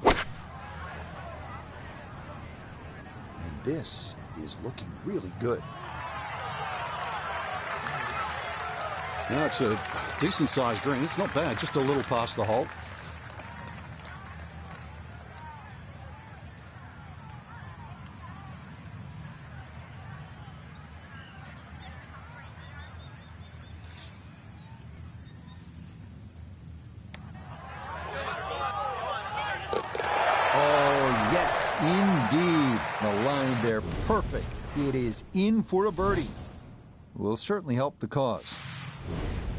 And this is looking really good. Now it's a decent-sized green. It's not bad, just a little past the hole. Oh, yes, indeed. The line there, perfect. It is in for a birdie. Will certainly help the cause.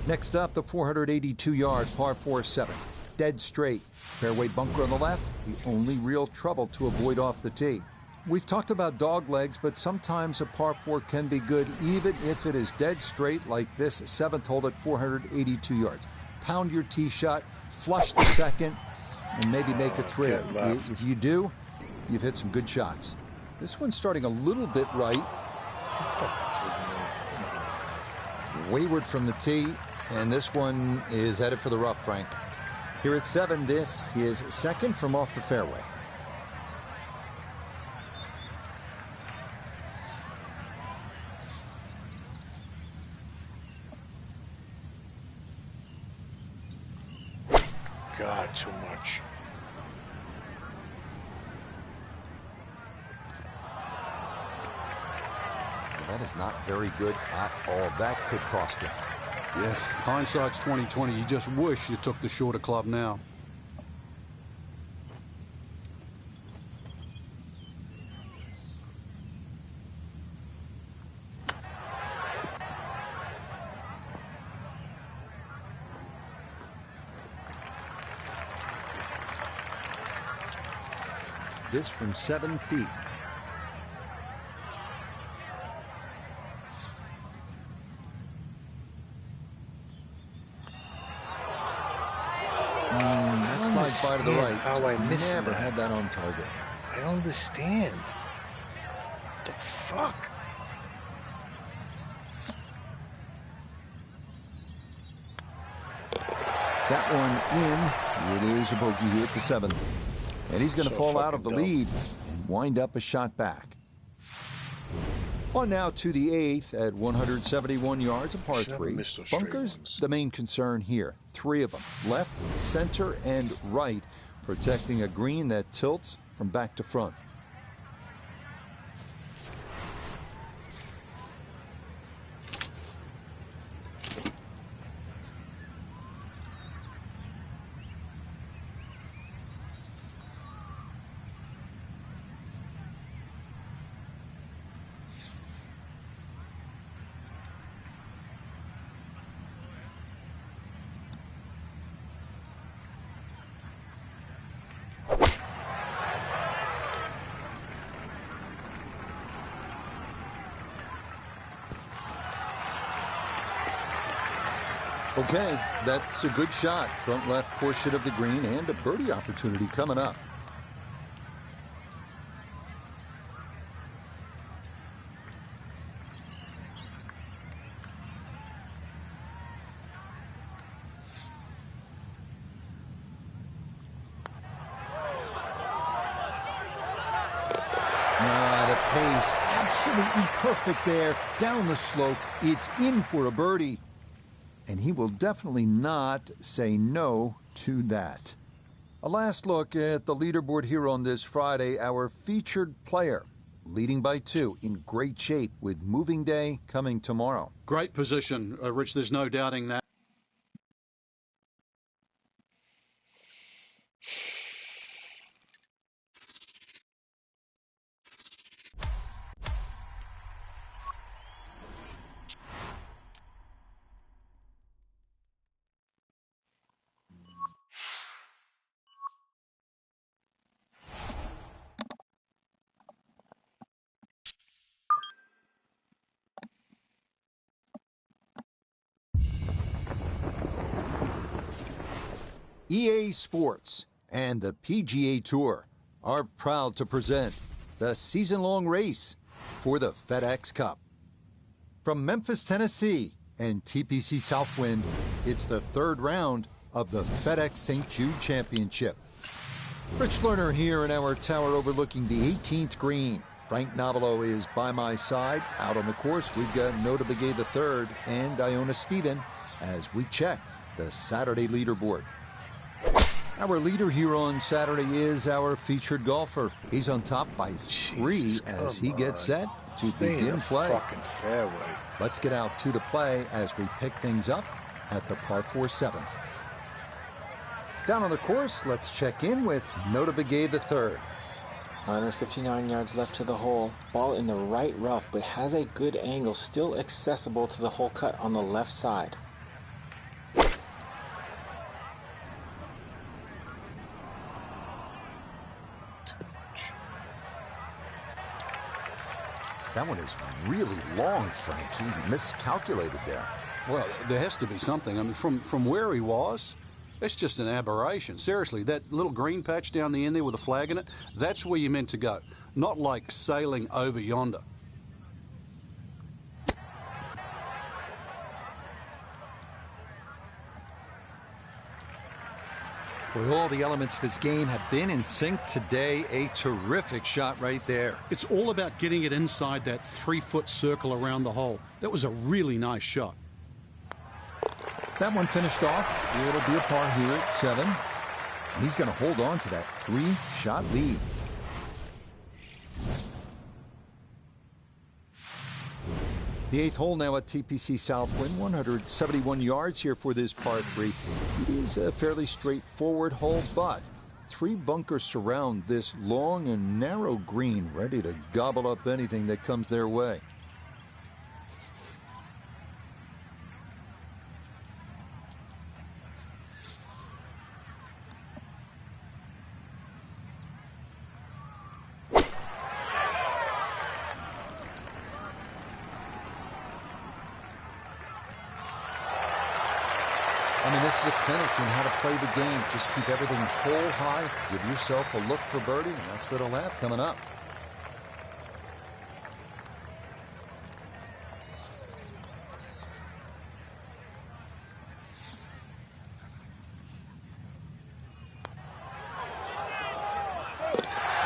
Next up, the 482-yard par 4-7. Dead straight. Fairway bunker on the left, the only real trouble to avoid off the tee. We've talked about dog legs, but sometimes a par 4 can be good even if it is dead straight like this 7th hole at 482 yards. Pound your tee shot, flush the second, and maybe make it 3. If you do, you've hit some good shots. This one's starting a little bit right. Wayward from the tee, and this one is headed for the rough, Frank. Here at 7, this is second from off the fairway. God, too much. That is not very good at all. That could cost him. Yeah, hindsight's 20/20. You just wish you took the shorter club now. This from 7 feet. That slide by to the right. How I missed Never that. had that on target. I don't understand. What the fuck? That one in. It is a bogey here at the 7th. And he's going to So fall out of the fucking dumb. lead and wind up a shot back. On now to the 8th at 171 yards, a par Should never 3. miss those straight Bunkers, ones. the main concern here. 3 of them, left, center, and right, protecting a green that tilts from back to front. Okay, that's a good shot. Front left portion of the green and a birdie opportunity coming up. The pace absolutely perfect there. Down the slope, it's in for a birdie. And he will definitely not say no to that. A last look at the leaderboard here on this Friday. Our featured player, leading by 2, in great shape with moving day coming tomorrow. Great position, Rich. There's no doubting that. EA Sports and the PGA Tour are proud to present the season-long race for the FedEx Cup. From Memphis, Tennessee and TPC Southwind, it's the third round of the FedEx St. Jude Championship. Rich Lerner here in our tower overlooking the 18th green. Frank Nobilo is by my side. Out on the course, we've got Nota Begay III and Iona Stephen as we check the Saturday leaderboard. Our leader here on Saturday is our featured golfer. He's on top by 3 as he gets set to begin play. Fucking fairway. Let's get out to the play as we pick things up at the par 4 7th. Down on the course, let's check in with Nota Begay III. 159 yards left to the hole. Ball in the right rough, but has a good angle, still accessible to the hole cut on the left side. That one is really long, Frank. He miscalculated there. Well, there has to be something. I mean, from where he was, it's just an aberration. Seriously, that little green patch down the end there with a flag in it, that's where you're meant to go. Not like sailing over yonder. Well, all the elements of his game have been in sync today. A terrific shot right there. It's all about getting it inside that 3-foot circle around the hole. That was a really nice shot. That one finished off. It'll be a par here at 7. And he's going to hold on to that 3-shot lead. The 8th hole now at TPC Southwind, 171 yards here for this par 3. It is a fairly straightforward hole, but 3 bunkers surround this long and narrow green, ready to gobble up anything that comes their way. I mean, this is a clinic in how to play the game. Just keep everything hole high. Give yourself a look for birdie, and that's what he'll have coming up.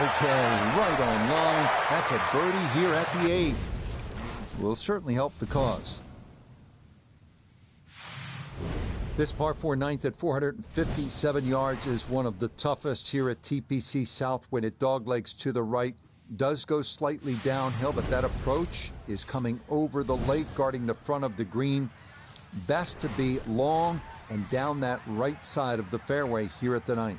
Okay, right on line. That's a birdie here at the 8th. Will certainly help the cause. This par 4 9th at 457 yards is one of the toughest here at TPC Southwind. It doglegs to the right, does go slightly downhill, but that approach is coming over the lake, guarding the front of the green. Best to be long and down that right side of the fairway here at the 9th.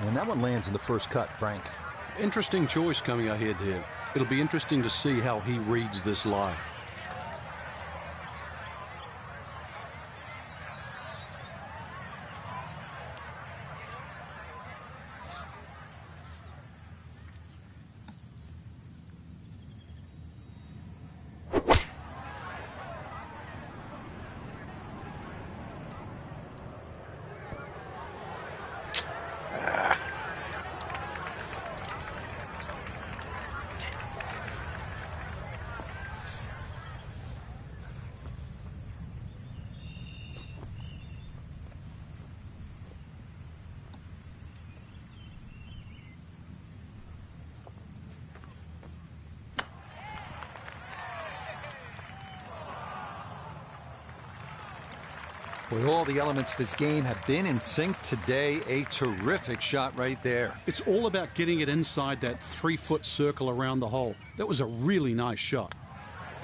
And that one lands in the first cut, Frank. Interesting choice coming ahead here. It'll be interesting to see how he reads this lie. Well, all the elements of his game have been in sync today. A terrific shot right there. It's all about getting it inside that 3-foot circle around the hole. That was a really nice shot.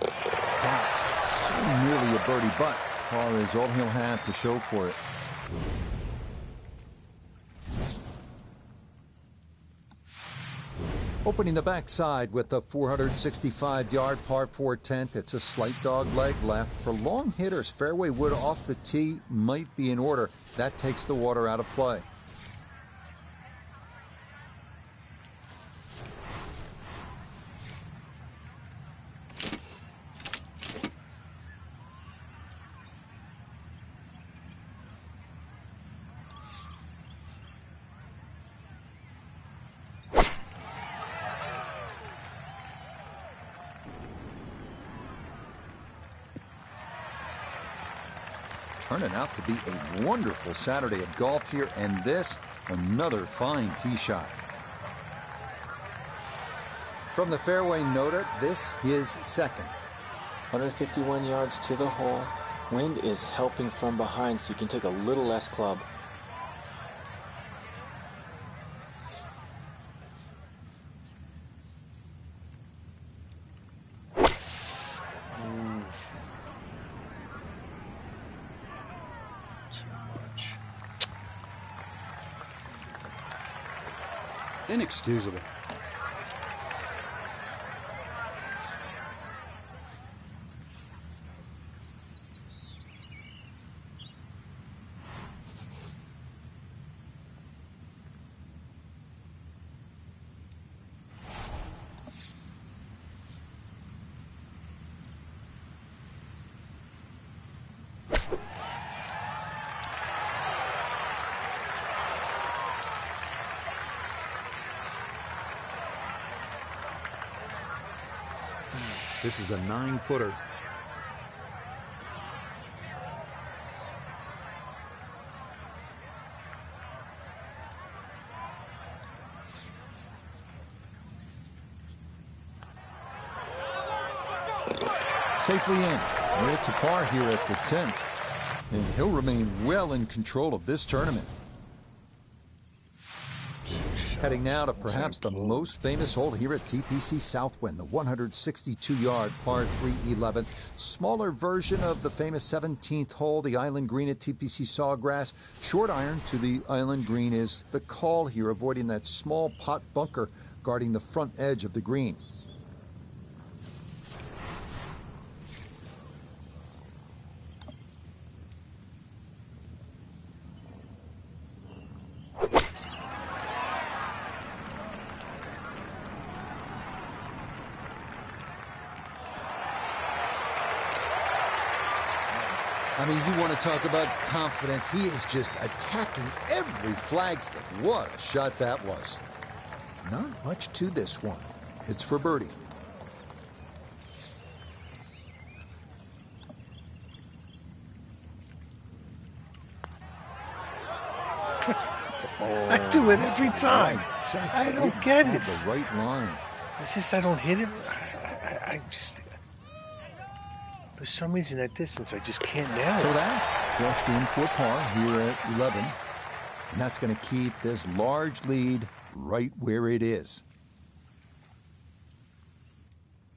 That's so nearly a birdie, but par is all he'll have to show for it. Opening the backside with the 465-yard par 4 10th. It's a slight dog leg left. For long hitters, fairway wood off the tee might be in order. That takes the water out of play. Turning out to be a wonderful Saturday of golf here, and this, another fine tee shot. From the fairway nota, this is second. 151 yards to the hole. Wind is helping from behind, so you can take a little less club. Inexcusable. This is a 9-footer. Safely in. It's a par here at the 10th. And he'll remain well in control of this tournament. Heading now to perhaps the most famous hole here at TPC Southwind, the 162-yard par 3 11th. Smaller version of the famous 17th hole, the island green at TPC Sawgrass. Short iron to the island green is the call here, avoiding that small pot bunker guarding the front edge of the green. I mean, you want to talk about confidence. He is just attacking every flagstick. What a shot that was. Not much to this one. It's for birdie. I do it every time. I don't get it. The right line. It's just I don't hit it. I just... For some reason, that distance, I just can't nail it. So that brushed in for par here at 11. And that's going to keep this large lead right where it is.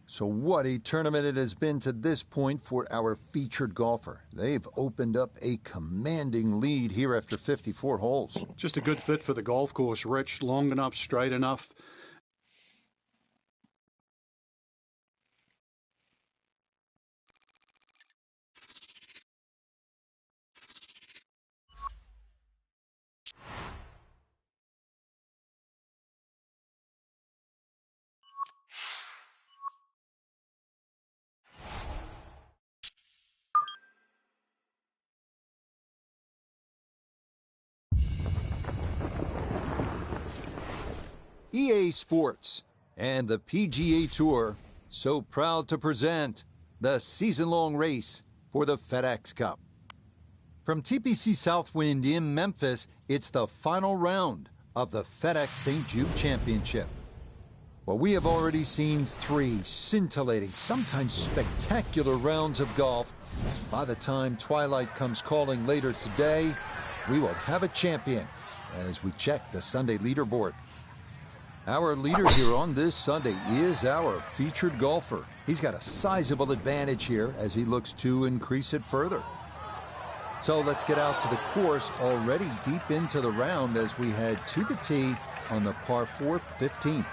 So what a tournament it has been to this point for our featured golfer. They've opened up a commanding lead here after 54 holes. Just a good fit for the golf course, Rich. Long enough, straight enough. EA Sports and the PGA Tour so proud to present the season-long race for the FedEx Cup. From TPC Southwind in Memphis, it's the final round of the FedEx St. Jude Championship. Well, we have already seen 3 scintillating, sometimes spectacular rounds of golf. By the time twilight comes calling later today, we will have a champion as we check the Sunday leaderboard. Our leader here on this Sunday is our featured golfer. He's got a sizable advantage here as he looks to increase it further. So let's get out to the course, already deep into the round as we head to the tee on the par 4 15.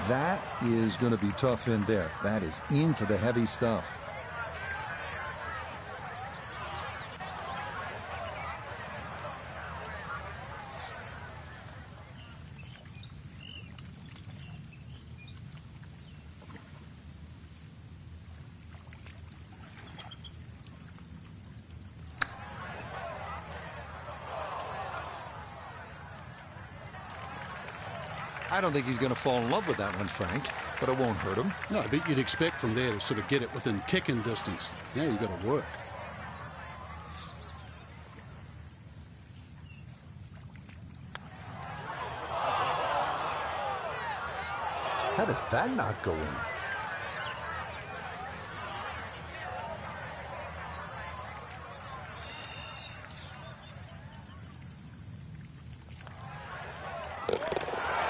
That is going to be tough in there. That is into the heavy stuff. I don't think he's going to fall in love with that one, Frank, but it won't hurt him. No, but you'd expect from there to sort of get it within kicking distance. Now you've got to work. How does that not go in?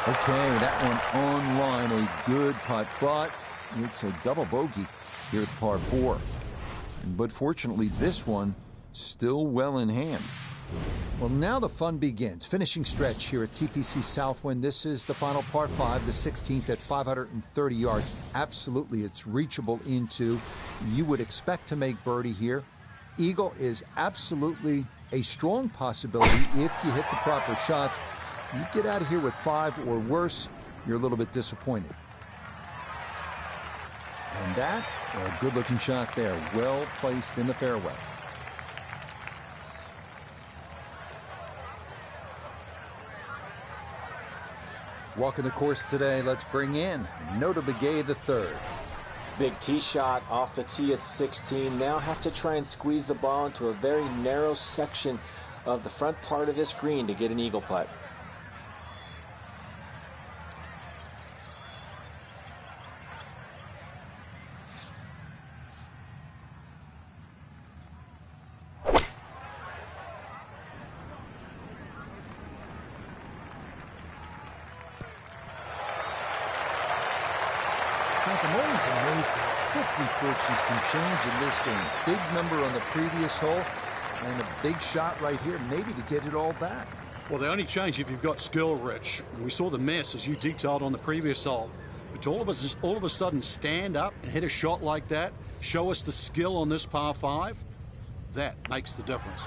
Okay, that one on line, a good putt, but it's a double bogey here at par 4. But fortunately, this one still well in hand. Well, now the fun begins. Finishing stretch here at TPC Southwind. This is the final par 5, the 16th at 530 yards. Absolutely, it's reachable into. You would expect to make birdie here. Eagle is absolutely a strong possibility if you hit the proper shots. You get out of here with 5 or worse, you're a little bit disappointed. And that, a good-looking shot there, well placed in the fairway. Walking the course today, let's bring in Nota Begay III. Big tee shot off the tee at 16. Now have to try and squeeze the ball into a very narrow section of the front part of this green to get an eagle putt. I'm always amazed how quickly fortunes can change in this game. Big number on the previous hole and a big shot right here, maybe to get it all back. Well, they only change if you've got skill, Rich. We saw the mess as you detailed on the previous hole. But to all of a sudden stand up and hit a shot like that, show us the skill on this par 5, that makes the difference.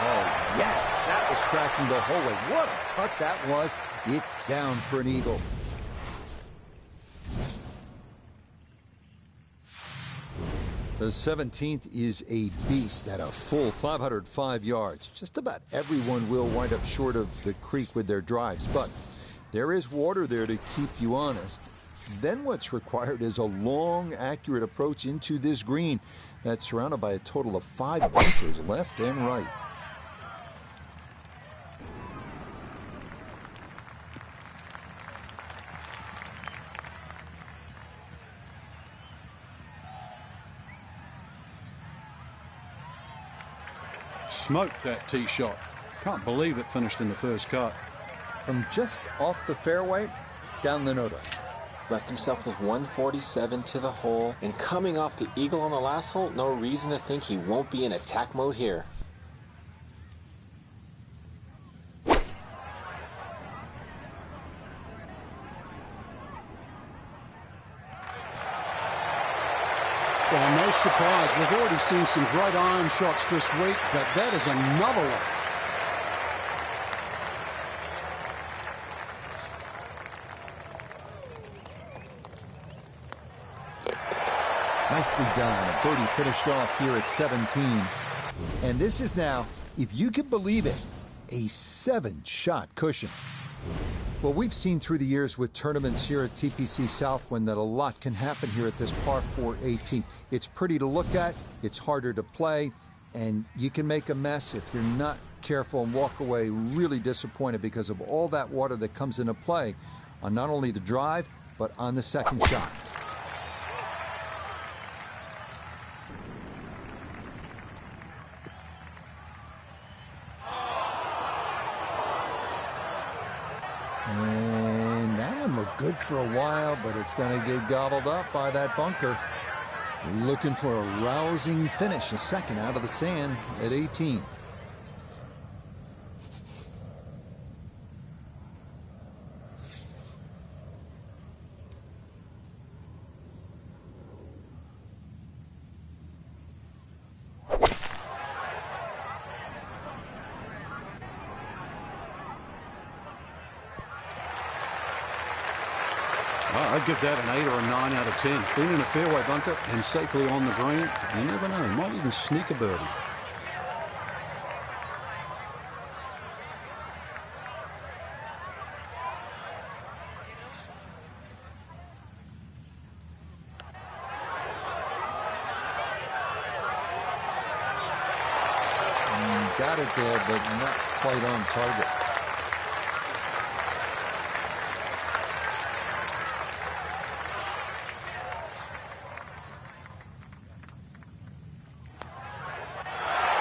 Oh, yes, that was cracking the hole away. What a putt that was. It's down for an eagle. The 17th is a beast at a full 505 yards. Just about everyone will wind up short of the creek with their drives, but there is water there to keep you honest. Then what's required is a long, accurate approach into this green that's surrounded by a total of 5 bunkers left and right. Smoked that tee shot. Can't believe it finished in the first cut. From just off the fairway, down the Nota. Left himself with 147 to the hole, and coming off the eagle on the last hole, no reason to think he won't be in attack mode here. Well, no surprise. We've already seen some great iron shots this week, but that is another one. Nicely done. A birdie finished off here at 17. And this is now, if you can believe it, a 7-shot cushion. Well, we've seen through the years with tournaments here at TPC Southwind that a lot can happen here at this par 4 18. It's pretty to look at, it's harder to play, and you can make a mess if you're not careful and walk away really disappointed because of all that water that comes into play on not only the drive, but on the second shot. And that one looked good for a while, but it's going to get gobbled up by that bunker. Looking for a rousing finish, a second out of the sand at 18. I'd give that an 8 or a 9 out of 10. Being in a fairway bunker and safely on the green, you never know. You might even sneak a birdie. Got it there, but not quite on target.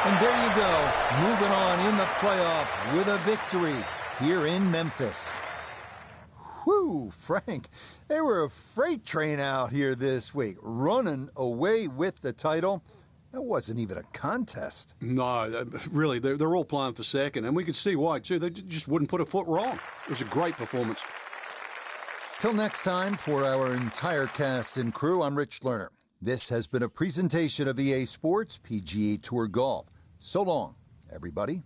And there you go, moving on in the playoffs with a victory here in Memphis. Whew, Frank, they were a freight train out here this week, running away with the title. That wasn't even a contest. No, really, they're all playing for second, and we could see why, too. They just wouldn't put a foot wrong. It was a great performance. Till next time, for our entire cast and crew, I'm Rich Lerner. This has been a presentation of EA Sports PGA Tour Golf. So long, everybody.